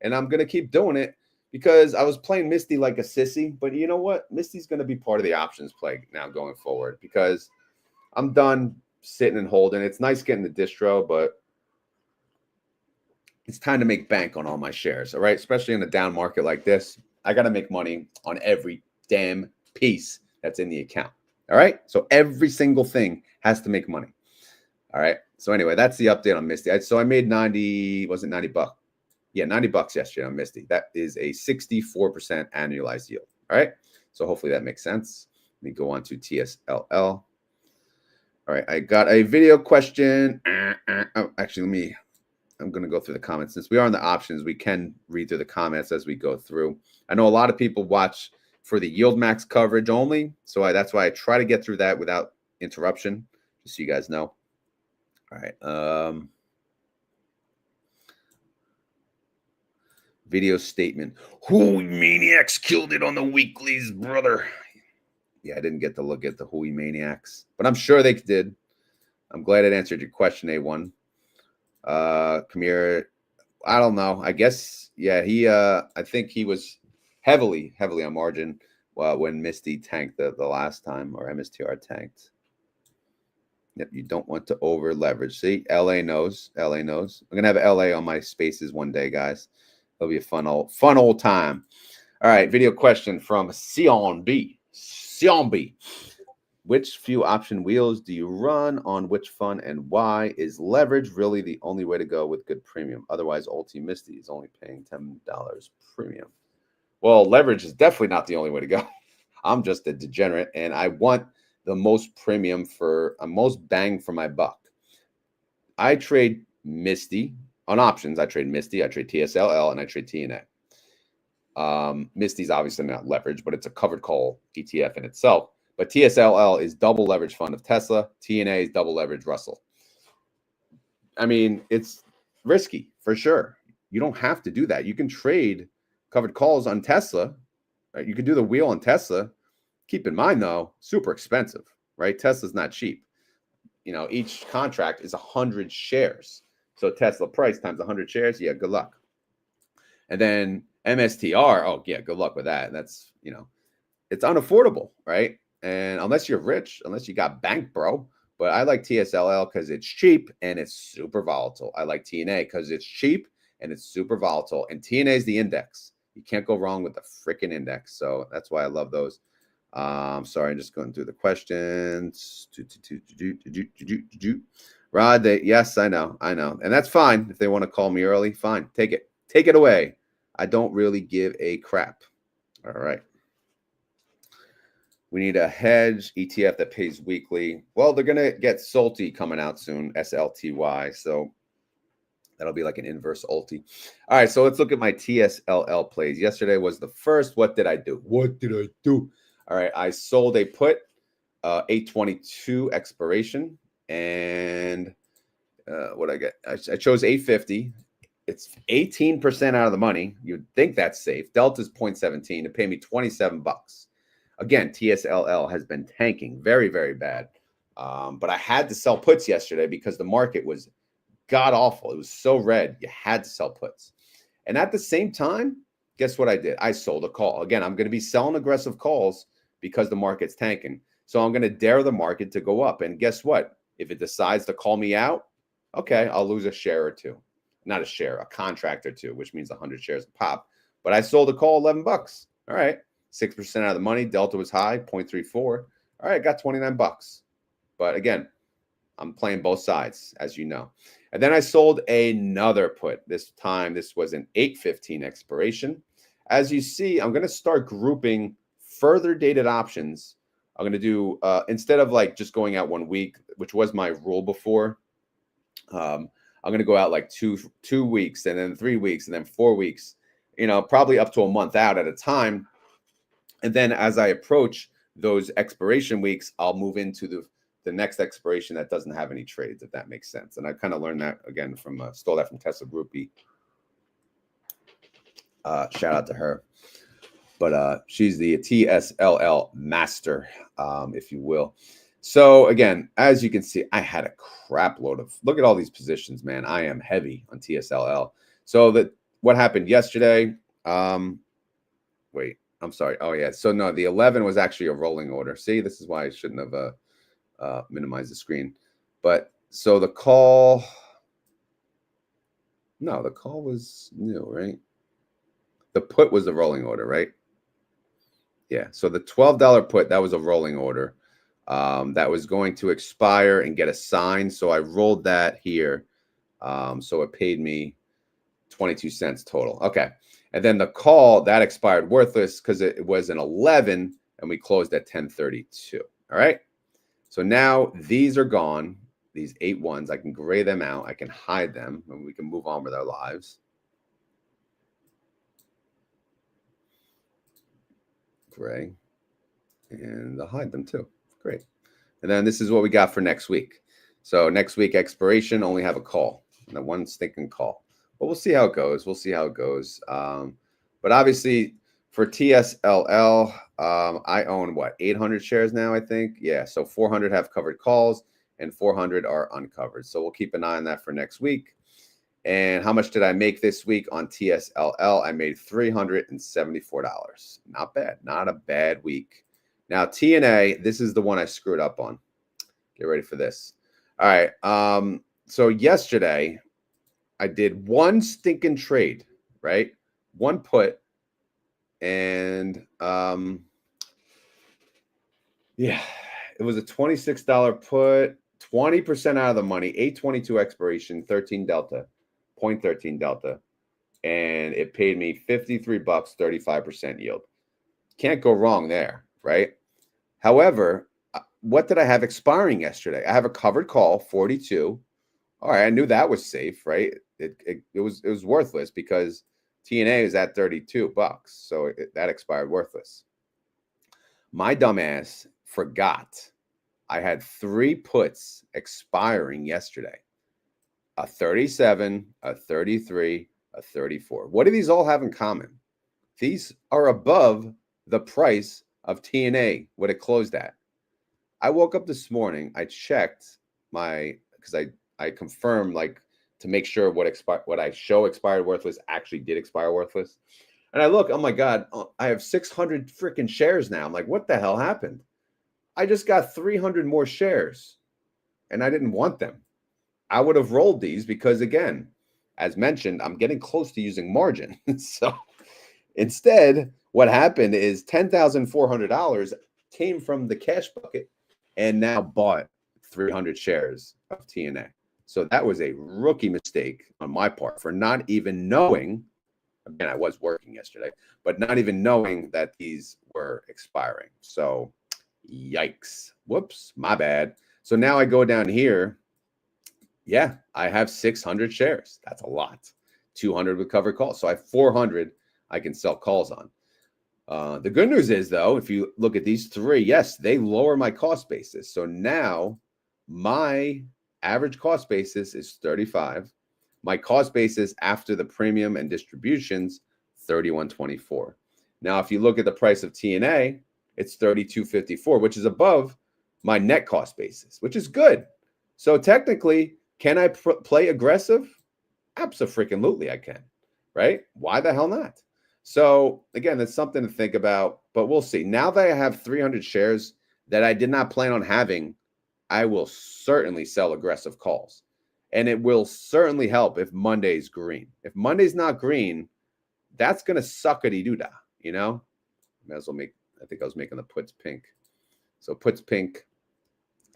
And I'm going to keep doing it because I was playing Misty like a sissy. But you know what? Misty's going to be part of the options play now going forward because I'm done sitting and holding. It's nice getting the distro, but it's time to make bank on all my shares. All right. Especially in a down market like this, I got to make money on every damn piece that's in the account. All right. So every single thing has to make money. All right. So anyway, that's the update on Misty. So I made 90, was it $90? Yeah, $90 yesterday on Misty. That is a 64% annualized yield. All right. So hopefully that makes sense. Let me go on to TSLL. All right. I got a video question. Oh, actually, I'm going to go through the comments. Since we are on the options, we can read through the comments as we go through. I know a lot of people watch for the YieldMax coverage only. So that's why I try to get through that without interruption, just so you guys know. All right. Video statement. Hui Maniacs killed it on the weeklies, brother. Yeah, I didn't get to look at the Hui Maniacs, but I'm sure they did. I'm glad it answered your question, A1. Come here. I don't know. I guess, yeah, I think he was heavily on margin when Misty tanked the last time, or MSTR tanked. Yep, you don't want to over leverage. See, LA knows. I'm gonna have LA on my spaces one day, guys. It'll be a fun old time. All right, video question from Sion B. Which few option wheels do you run on which fund and why? Is leverage really the only way to go with good premium? Otherwise, Ulti Misty is only paying $10 premium. Well, leverage is definitely not the only way to go. I'm just a degenerate, and I want the most premium for most bang for my buck. I trade Misty on options. I trade Misty, I trade TSLL, and I trade TNA. Misty's obviously not leverage, but it's a covered call ETF in itself. But TSLL is double leverage fund of Tesla. TNA is double leverage Russell. I mean, it's risky for sure. You don't have to do that. You can trade covered calls on Tesla. Right? You can do the wheel on Tesla. Keep in mind, though, super expensive, right? Tesla's not cheap. You know, each contract is 100 shares. So Tesla price times 100 shares, yeah, good luck. And then MSTR, oh, yeah, good luck with that. That's, you know, it's unaffordable, right? And unless you're rich, unless you got bank, bro. But I like TSLL because it's cheap and it's super volatile. I like TNA because it's cheap and it's super volatile. And TNA is the index. You can't go wrong with the freaking index. So that's why I love those. Sorry, I'm just going through the questions. Rod, yes, I know. And that's fine. If they want to call me early, fine. Take it away. I don't really give a crap. All right. We need a hedge ETF that pays weekly. Well, they're going to get SLTY coming out soon, SLTY. So that'll be like an inverse ulti. All right, so let's look at my TSLL plays. Yesterday was the first. What did I do? All right, I sold a put, 822 expiration. And what I get? I chose 850. It's 18% out of the money. You'd think that's safe. Delta's 0.17 to pay me $27. Again, TSLL has been tanking very, very bad. But I had to sell puts yesterday because the market was god awful. It was so red. You had to sell puts. And at the same time, guess what I did? I sold a call. Again, I'm going to be selling aggressive calls because the market's tanking. So I'm going to dare the market to go up. And guess what? If it decides to call me out, okay, I'll lose a share or two. Not a share, a contract or two, which means 100 shares a pop. But I sold a call $11. All right. 6% out of the money. Delta was high, 0.34. All right, got $29. But again, I'm playing both sides, as you know. And then I sold another put. This time, this was an 8/15 expiration. As you see, I'm going to start grouping further dated options. I'm going to do, instead of like just going out 1 week, which was my rule before, I'm going to go out like two weeks and then 3 weeks and then 4 weeks, you know, probably up to a month out at a time. And then as I approach those expiration weeks, I'll move into the next expiration that doesn't have any trades, if that makes sense. And I kind of learned that again from stole that from Tesla Groupie. Shout out to her. But she's the TSLY master, if you will. So again, as you can see, I had a crap load of, look at all these positions, man. I am heavy on TSLY. So what happened yesterday? Wait, I'm sorry. Oh yeah. So no, the 11 was actually a rolling order. See, this is why I shouldn't have minimized the screen. But so the call, no, the call was new, right? The put was a rolling order, right? Yeah. So the $12 put, that was a rolling order. That was going to expire and get assigned. So I rolled that here. So it paid me 22 cents total. Okay. And then the call, that expired worthless because it was an 11 and we closed at 10:32. All right. So now these are gone. These 8 ones, I can gray them out. I can hide them and we can move on with our lives. Gray. And I'll hide them too. Great. And then this is what we got for next week. So next week expiration, only have a call. And the one stinking call. But we'll see how it goes. We'll see how it goes. But obviously for TSLY, I own what, 800 shares now, I think. Yeah, so 400 have covered calls and 400 are uncovered. So we'll keep an eye on that for next week. And how much did I make this week on TSLY? I made $374. Not bad. Not a bad week. Now, TNA, this is the one I screwed up on. Get ready for this. All right. So yesterday, I did one stinking trade, right? One put. And yeah, it was a $26 put, 20% out of the money, 822 expiration, 13 delta, 0.13 delta. And it paid me 53 bucks, 35% yield. Can't go wrong there, right? However, what did I have expiring yesterday? I have a covered call, 42. All right, I knew that was safe, right? It was worthless because TNA is at 32 bucks, so that expired worthless. My dumbass forgot I had 3 puts expiring yesterday. A 37, a 33, a 34. What do these all have in common? These are above the price of TNA, what it closed at. I woke up this morning, I checked because I confirmed to make sure what I show expired worthless actually did expire worthless. And I look, oh my God, I have 600 freaking shares now. I'm like, what the hell happened? I just got 300 more shares and I didn't want them. I would have rolled these because, again, as mentioned, I'm getting close to using margin. So instead, what happened is $10,400 came from the cash bucket and now bought 300 shares of TNA. So that was a rookie mistake on my part for not even knowing. Again, I was working yesterday, but not even knowing that these were expiring. So yikes. Whoops, my bad. So now I go down here. Yeah, I have 600 shares. That's a lot. 200 with covered calls. So I have 400 I can sell calls on. The good news is, though, if you look at these 3, yes, they lower my cost basis. So now my average cost basis is 35. My cost basis after the premium and distributions, 31.24. Now, if you look at the price of TNA, it's 32.54, which is above my net cost basis, which is good. So technically, can I play aggressive? Absolutely, I can, right? Why the hell not? So again, that's something to think about, but we'll see. Now that I have 300 shares that I did not plan on having, I will certainly sell aggressive calls. And it will certainly help if Monday's green. If Monday's not green, that's going to suckity-doo-dah, you know? Might as well I think I was making the puts pink. So puts pink,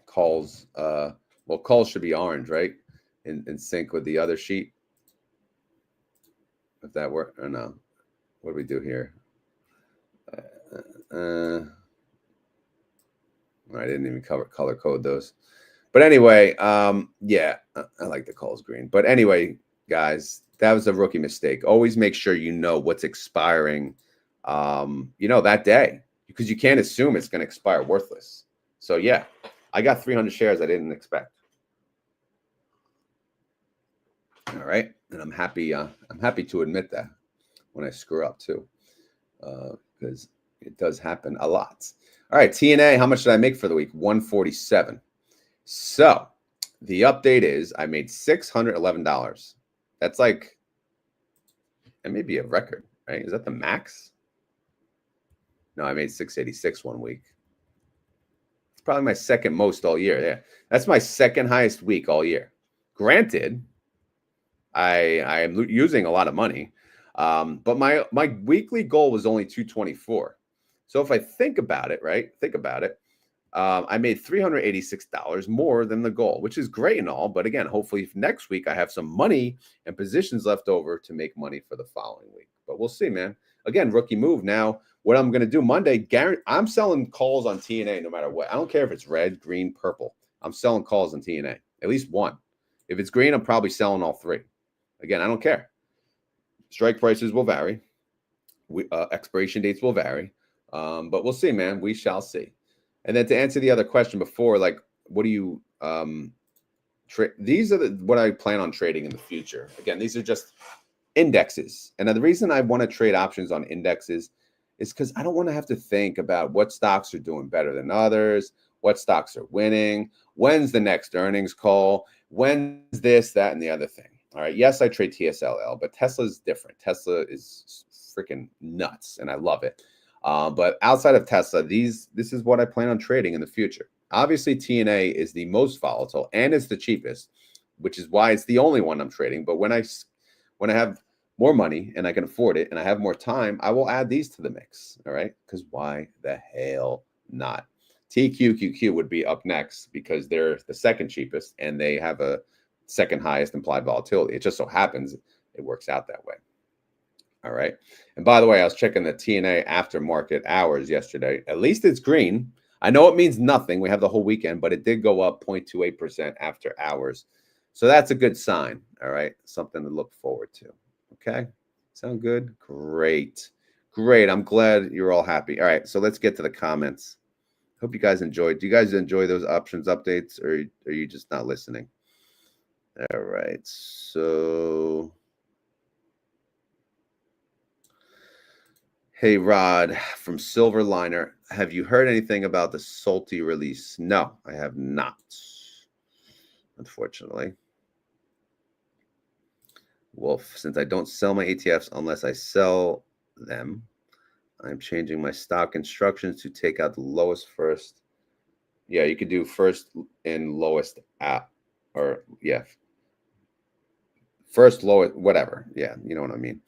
calls, well, calls should be orange, right? In sync with the other sheet. If that worked or no. What do we do here? I didn't even color code those. But anyway, yeah, I like the calls green. But anyway, guys, that was a rookie mistake. Always make sure you know what's expiring, that day. because you can't assume it's going to expire worthless. So yeah, I got 300 shares I didn't expect. All right, and I'm happy to admit that when I screw up too, because it does happen a lot. All right, TNA, how much did I make for the week? 147. So the update is I made $611. That's like, it may be a record, right? Is that the max? No, I made 686 one week. It's probably my second most all year. Yeah, that's my second highest week all year. Granted, I am using a lot of money, but my weekly goal was only 224. So if I think about it, right? Think about it. I made $386 more than the goal, which is great and all. But again, hopefully next week I have some money and positions left over to make money for the following week. But we'll see, man. Again, rookie move. Now, what I'm going to do Monday, I'm selling calls on TNA no matter what. I don't care if it's red, green, purple. I'm selling calls on TNA, at least one. If it's green, I'm probably selling all three. Again, I don't care. Strike prices will vary. Expiration dates will vary. But we'll see, man. We shall see. And then to answer the other question before, like, what do you these are what I plan on trading in the future. Again, these are just indexes. And the reason I want to trade options on indexes is because I don't want to have to think about what stocks are doing better than others, what stocks are winning, when's the next earnings call, when's this, that, and the other thing. All right. Yes, I trade TSLY, but Tesla is different. Tesla is freaking nuts, and I love it. But outside of Tesla, this is what I plan on trading in the future. Obviously, TNA is the most volatile and it's the cheapest, which is why it's the only one I'm trading. But when I have more money and I can afford it and I have more time, I will add these to the mix. All right, because why the hell not? TQQQ would be up next because they're the second cheapest and they have a second highest implied volatility. It just so happens it works out that way. All right. And by the way, I was checking the TNA after market hours yesterday. At least it's green. I know it means nothing. We have the whole weekend, but it did go up 0.28% after hours. So that's a good sign. All right. Something to look forward to. Okay. Sound good? Great. Great. I'm glad you're all happy. All right. So let's get to the comments. Hope you guys enjoyed. Do you guys enjoy those options updates, or are you just not listening? All right. So, hey, Rod from Silverliner, have you heard anything about the Salty release? No, I have not, unfortunately. Wolf, since I don't sell my ETFs unless I sell them, I'm changing my stock instructions to take out the lowest first. Yeah, you could do first and lowest app, or yeah, first lowest, whatever. Yeah, you know what I mean.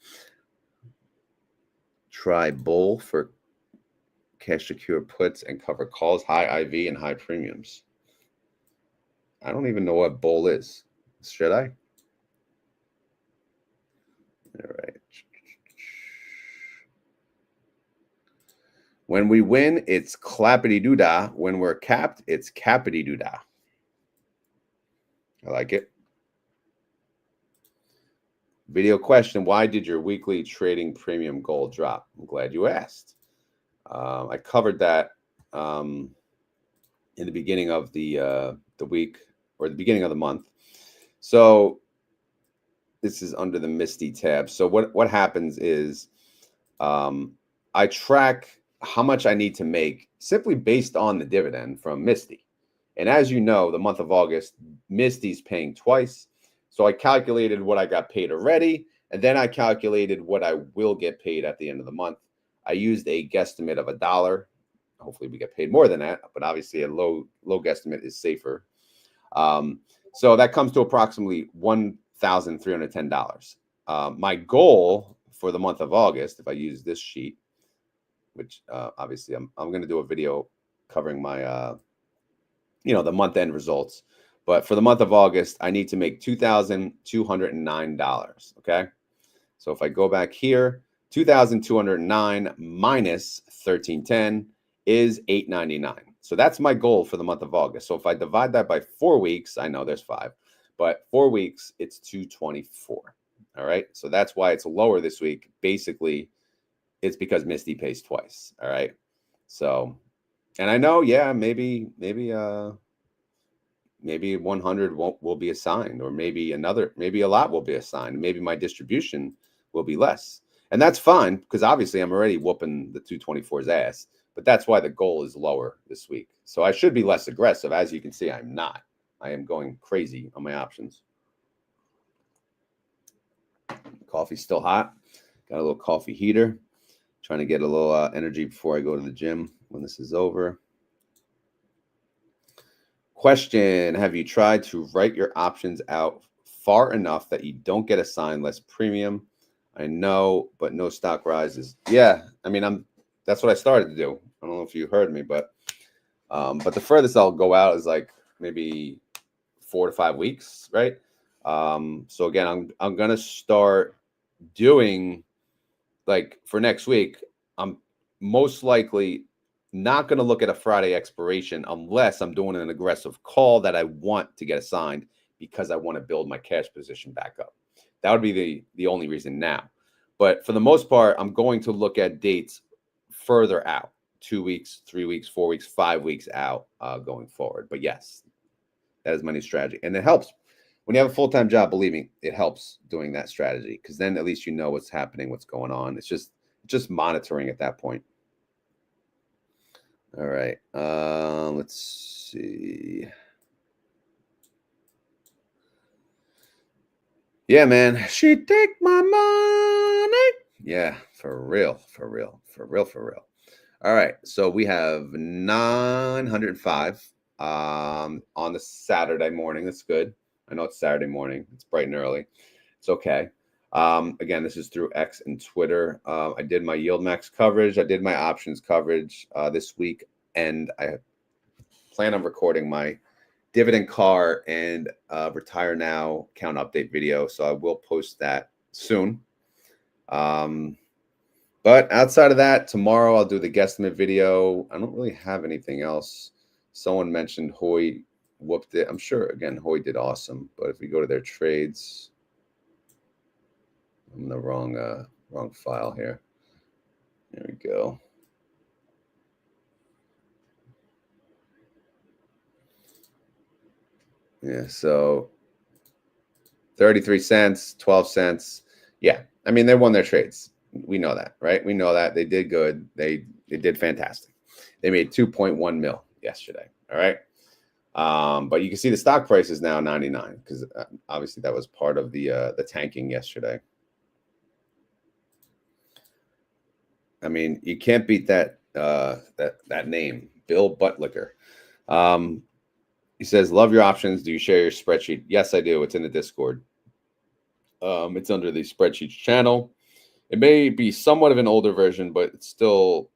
Try bull for cash secure puts and cover calls, high IV and high premiums. I don't even know what bull is. Should I? All right. When we win, it's clappity-doo-dah. When we're capped, it's cappity-doo-dah. I like it. Video question, why did your weekly trading premium goal drop? I'm glad you asked. I covered that in the beginning of the week, or the beginning of the month. So this is under the Misty tab. So what happens is I track how much I need to make simply based on the dividend from Misty. And as you know, the month of August, Misty's paying twice. So I calculated what I got paid already, and then I calculated what I will get paid at the end of the month. I used a guesstimate of $1. Hopefully we get paid more than that, but obviously a low guesstimate is safer. So that comes to approximately $1,310. My goal for the month of August, if I use this sheet, which obviously I'm going to do a video covering my, the month end results. But for the month of August, I need to make $2,209. Okay. So if I go back here, 2,209 minus 1,310 is 899. So that's my goal for the month of August. So if I divide that by 4 weeks, I know there's 5, but 4 weeks, it's 224. All right. So that's why it's lower this week. Basically, it's because Misty pays twice. All right. So, and I know, yeah, maybe 100 will be assigned, or maybe a lot will be assigned. Maybe my distribution will be less. And that's fine, because obviously I'm already whooping the 224's ass. But that's why the goal is lower this week. So I should be less aggressive. As you can see, I'm not. I am going crazy on my options. Coffee's still hot. Got a little coffee heater. Trying to get a little energy before I go to the gym when this is over. Question: have you tried to write your options out far enough that you don't get assigned less premium? I know, but no stock rises. Yeah, I mean, that's what I started to do. I don't know if you heard me, but the furthest I'll go out is like maybe 4 to 5 weeks, right? So again, I'm gonna start doing, like, for next week. I'm most likely not going to look at a Friday expiration unless I'm doing an aggressive call that I want to get assigned, because I want to build my cash position back up. That would be the only reason now. But for the most part, I'm going to look at dates further out, 2 weeks, 3 weeks, 4 weeks, 5 weeks out going forward. But yes, that is my new strategy. And it helps. When you have a full-time job, believe me, it helps doing that strategy, because then at least you know what's happening, what's going on. It's just monitoring at that point. All right. Let's see. Yeah, man. She take my money. Yeah, for real. All right. So we have 905 on the Saturday morning. That's good. I know it's Saturday morning. It's bright and early. It's okay. Again, this is through X and Twitter. I did my YieldMax coverage. I did my options coverage this week, and I plan on recording my dividend car and retire now count update video. So I will post that soon. But outside of that, tomorrow I'll do the guesstimate video. I don't really have anything else. Someone mentioned Hoy whooped it. I'm sure, again, Hoy did awesome. But if we go to their trades, I'm in the wrong file here. There we go. Yeah, so 33 cents, 12 cents. Yeah, I mean, they won their trades. We know that, right? We know that. They did good. They did fantastic. They made 2.1 mil yesterday. All right. But you can see the stock price is now 99, because obviously that was part of the tanking yesterday. I mean, you can't beat that name, Bill Buttlicker. He says, love your options. Do you share your spreadsheet? Yes, I do. It's in the Discord. It's under the spreadsheets channel. It may be somewhat of an older version, but it's still,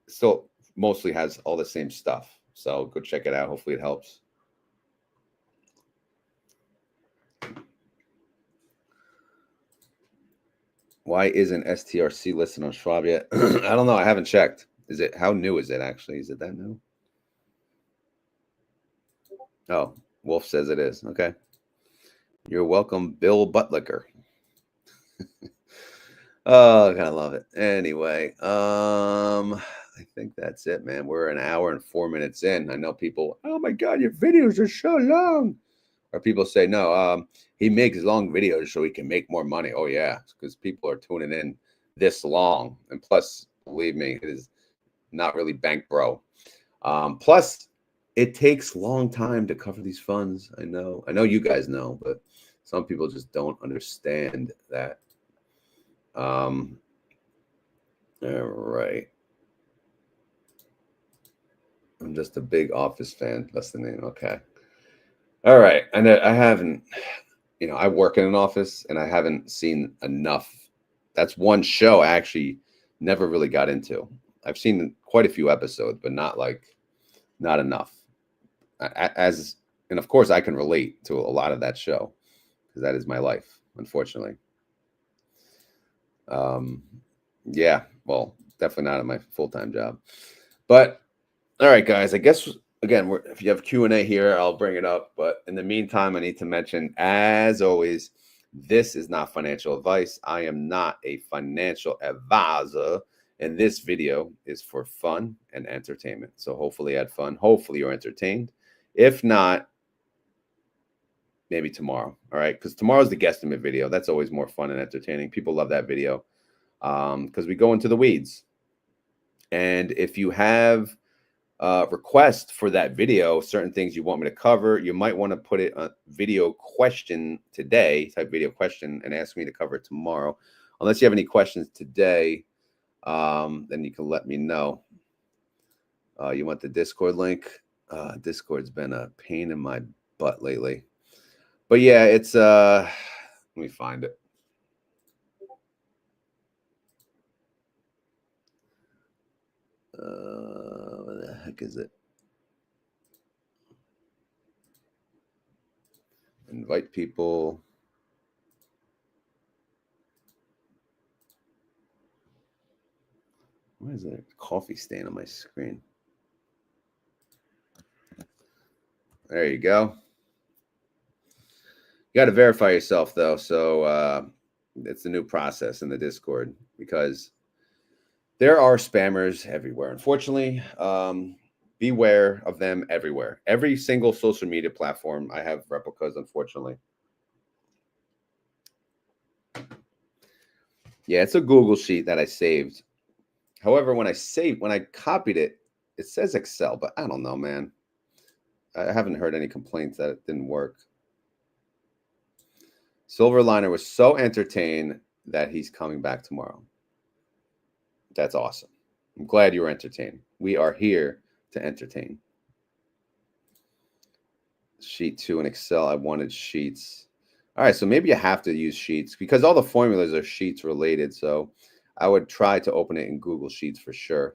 still mostly has all the same stuff. So go check it out. Hopefully it helps. Why isn't STRC listed on Schwab yet? I don't know. I haven't checked. How new is it actually? Is it that new? Oh, Wolf says it is. Okay. You're welcome, Bill Buttlicker. Oh, I gotta love it. Anyway, I think that's it, man. We're an hour and 4 minutes in. I know people, oh my God, your videos are so long. Or people say, no, he makes long videos so he can make more money. Oh, yeah, because people are tuning in this long. And plus, believe me, it is not really bank bro. Plus, it takes a long time to cover these funds. I know you guys know, but some people just don't understand that. All right. I'm just a big Office fan. That's the name. Okay. All right. And I haven't, I work in an office and I haven't seen enough. That's one show I actually never really got into. I've seen quite a few episodes, but not enough. And of course I can relate to a lot of that show, because that is my life, unfortunately. Yeah, well, definitely not at my full-time job. But all right, guys, I guess, again, if you have Q&A here, I'll bring it up. But in the meantime, I need to mention, as always, this is not financial advice. I am not a financial advisor. And this video is for fun and entertainment. So hopefully you had fun. Hopefully you're entertained. If not, maybe tomorrow. All right. Because tomorrow's the guesstimate video. That's always more fun and entertaining. People love that video because we go into the weeds. And if you have request for that video, certain things you want me to cover, you might want to put it a video question today, type video question, and ask me to cover it tomorrow. Unless you have any questions today, then you can let me know. You want the Discord link? Discord's been a pain in my butt lately. But yeah, it's let me find it. What the heck is it? Invite people. Why is there a coffee stain on my screen? There you go. You got to verify yourself, though. So it's a new process in the Discord because there are spammers everywhere. Unfortunately, beware of them everywhere. Every single social media platform, I have replicas, unfortunately. Yeah, it's a Google sheet that I saved. However, when I copied it, it says Excel, but I don't know, man. I haven't heard any complaints that it didn't work. Silverliner was so entertained that he's coming back tomorrow. That's awesome. I'm glad you were entertained. We are here to entertain. Sheet 2 in Excel. I wanted sheets. All right, so maybe you have to use sheets because all the formulas are sheets related. So I would try to open it in Google Sheets for sure.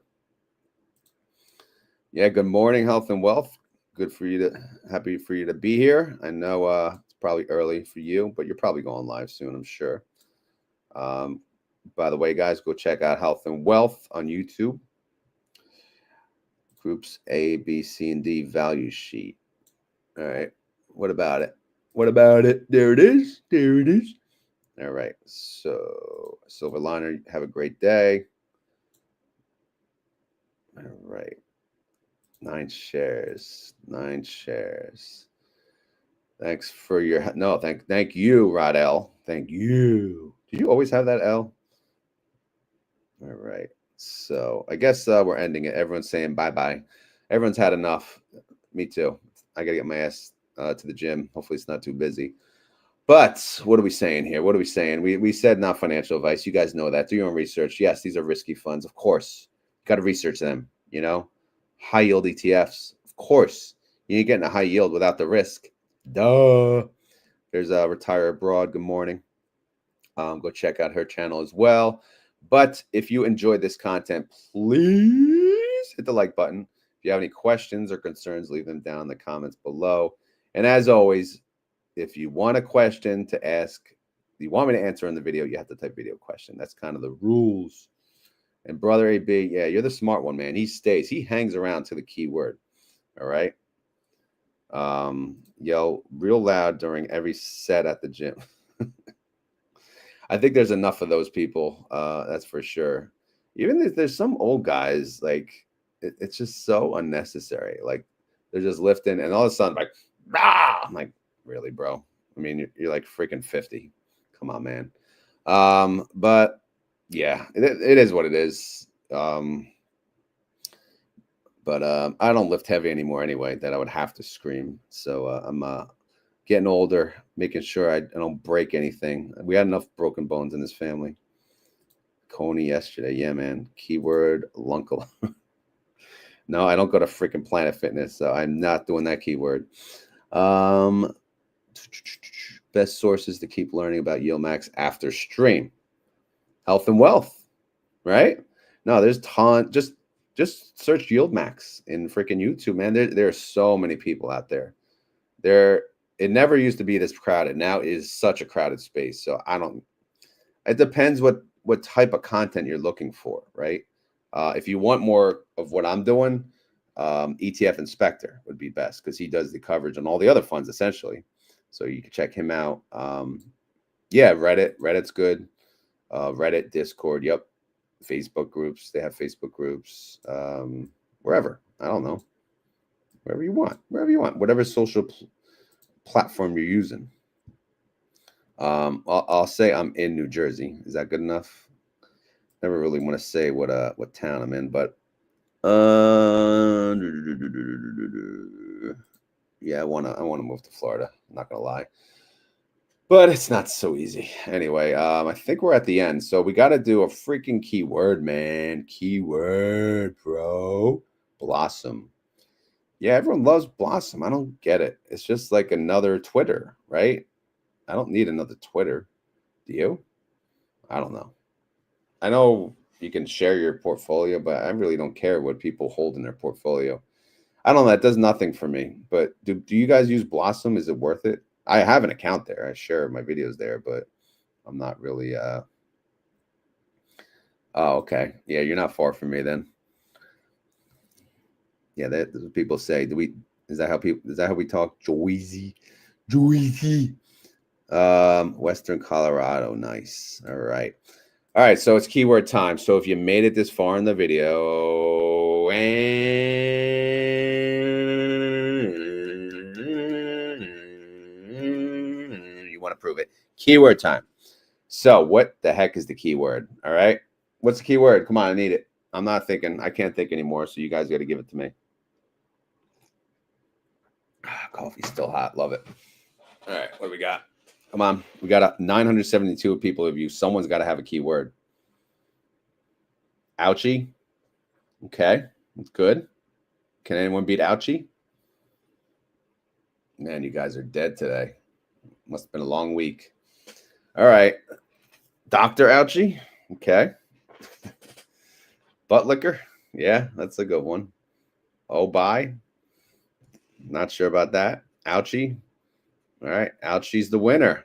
Yeah, good morning, health and wealth. Good for you happy for you to be here. I know it's probably early for you, but you're probably going live soon, I'm sure. By the way, guys, go check out Health and Wealth on YouTube. Groups A, B, C, and D value sheet. All right. What about it? What about it? There it is. There it is. All right. So, Silverliner, have a great day. All right. 9 shares. 9 shares. Thanks for your thank you, Rod L. Thank you. Did you always have that L? All right. So I guess we're ending it. Everyone's saying bye-bye. Everyone's had enough. Me too. I got to get my ass to the gym. Hopefully it's not too busy. But what are we saying here? What are we saying? We said not financial advice. You guys know that. Do your own research. Yes, these are risky funds. Of course. You got to research them, you know. High yield ETFs. Of course. You ain't getting a high yield without the risk. Duh. There's a Retire Abroad. Good morning. Go check out her channel as well. But if you enjoyed this content, please hit the like button. If you have any questions or concerns, leave them down in the comments below. And as always, if you want a question to ask, you want me to answer in the video, you have to type video question. That's kind of the rules. And brother AB, yeah, you're the smart one, man. He hangs around to the keyword. All right. Yell real loud during every set at the gym. I think there's enough of those people. That's for sure. Even if there's some old guys, like it's just so unnecessary. Like they're just lifting, and all of a sudden, like, ah! I'm like, really, bro? I mean, you're like freaking 50. Come on, man. But yeah, it is what it is. But I don't lift heavy anymore anyway. That I would have to scream. So I'm getting older, making sure I don't break anything. We had enough broken bones in this family. Coney yesterday. Yeah, man. Keyword Lunkel. No, I don't go to freaking Planet Fitness, so I'm not doing that keyword. Best sources to keep learning about YieldMax after stream. Health and wealth, right? No, there's ton. Just search YieldMax in freaking YouTube, man. There are so many people out there. It never used to be this crowded. Now it is such a crowded space. So it depends what type of content you're looking for, right? If you want more of what I'm doing, ETF Inspector would be best because he does the coverage on all the other funds essentially. So you can check him out. Yeah, Reddit's good. Reddit, Discord. Yep. Facebook groups. They have Facebook groups. Wherever. I don't know. Wherever you want. Wherever you want. Whatever social platform you're using. I'll say I'm in New Jersey. Is that good enough? Never really want to say what town I'm in, but yeah, I wanna move to Florida. I'm not gonna lie, but it's not so easy. Anyway, I think we're at the end, so we got to do a freaking keyword, man. Keyword, bro. Blossom. Yeah, everyone loves Blossom. I don't get it. It's just like another Twitter, right? I don't need another Twitter. Do you? I don't know. I know you can share your portfolio, but I really don't care what people hold in their portfolio. I don't know. That does nothing for me. But do you guys use Blossom? Is it worth it? I have an account there. I share my videos there, but I'm not really. Oh, okay. Yeah, you're not far from me then. Yeah, that's what people say. Is that how we talk? Joyzy. Western Colorado. Nice. All right. All right, so it's keyword time. So if you made it this far in the video and you want to prove it, keyword time. So what the heck is the keyword? All right. What's the keyword? Come on, I need it. I'm not thinking. I can't think anymore, so you guys got to give it to me. Coffee's still hot. Love it. All right, what do we got? Come on. We got 972 people of you. Someone's got to have a keyword. Ouchie. Okay, that's good. Can anyone beat Ouchie? Man, you guys are dead today. Must have been a long week. All right. Dr. Ouchie. Okay. Butt liquor. Yeah, that's a good one. Oh, bye. Not sure about that. Ouchie. All right. Ouchie's the winner.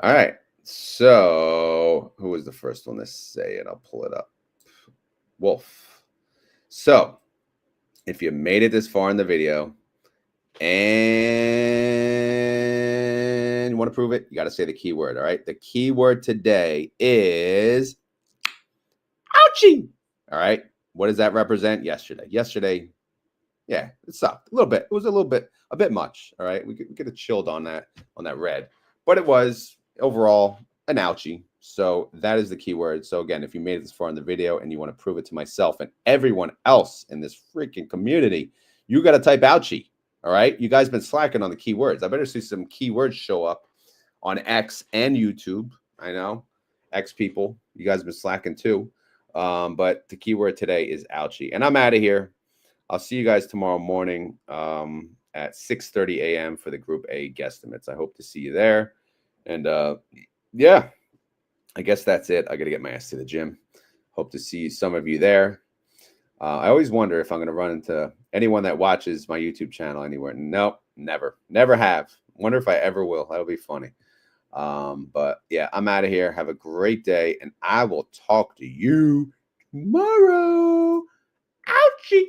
All right. So who was the first one to say it? I'll pull it up. Wolf. So if you made it this far in the video and you want to prove it, you got to say the keyword. All right. The keyword today is ouchie. All right. What does that represent? Yesterday, yeah, it sucked a little bit. It was a bit much. All right. We could have chilled on that red, but it was overall an ouchie. So that is the keyword. So again, if you made it this far in the video and you want to prove it to myself and everyone else in this freaking community, you got to type ouchie. All right. You guys been slacking on the keywords. I better see some keywords show up on X and YouTube. I know X people, you guys been slacking too. But the keyword today is ouchie. And I'm out of here. I'll see you guys tomorrow morning at 6:30 a.m. for the Group A guesstimates. I hope to see you there. And yeah, I guess that's it. I got to get my ass to the gym. Hope to see some of you there. I always wonder if I'm going to run into anyone that watches my YouTube channel anywhere. Nope, never have. Wonder if I ever will. That'll be funny. But yeah, I'm out of here. Have a great day, and I will talk to you tomorrow. Ouchie.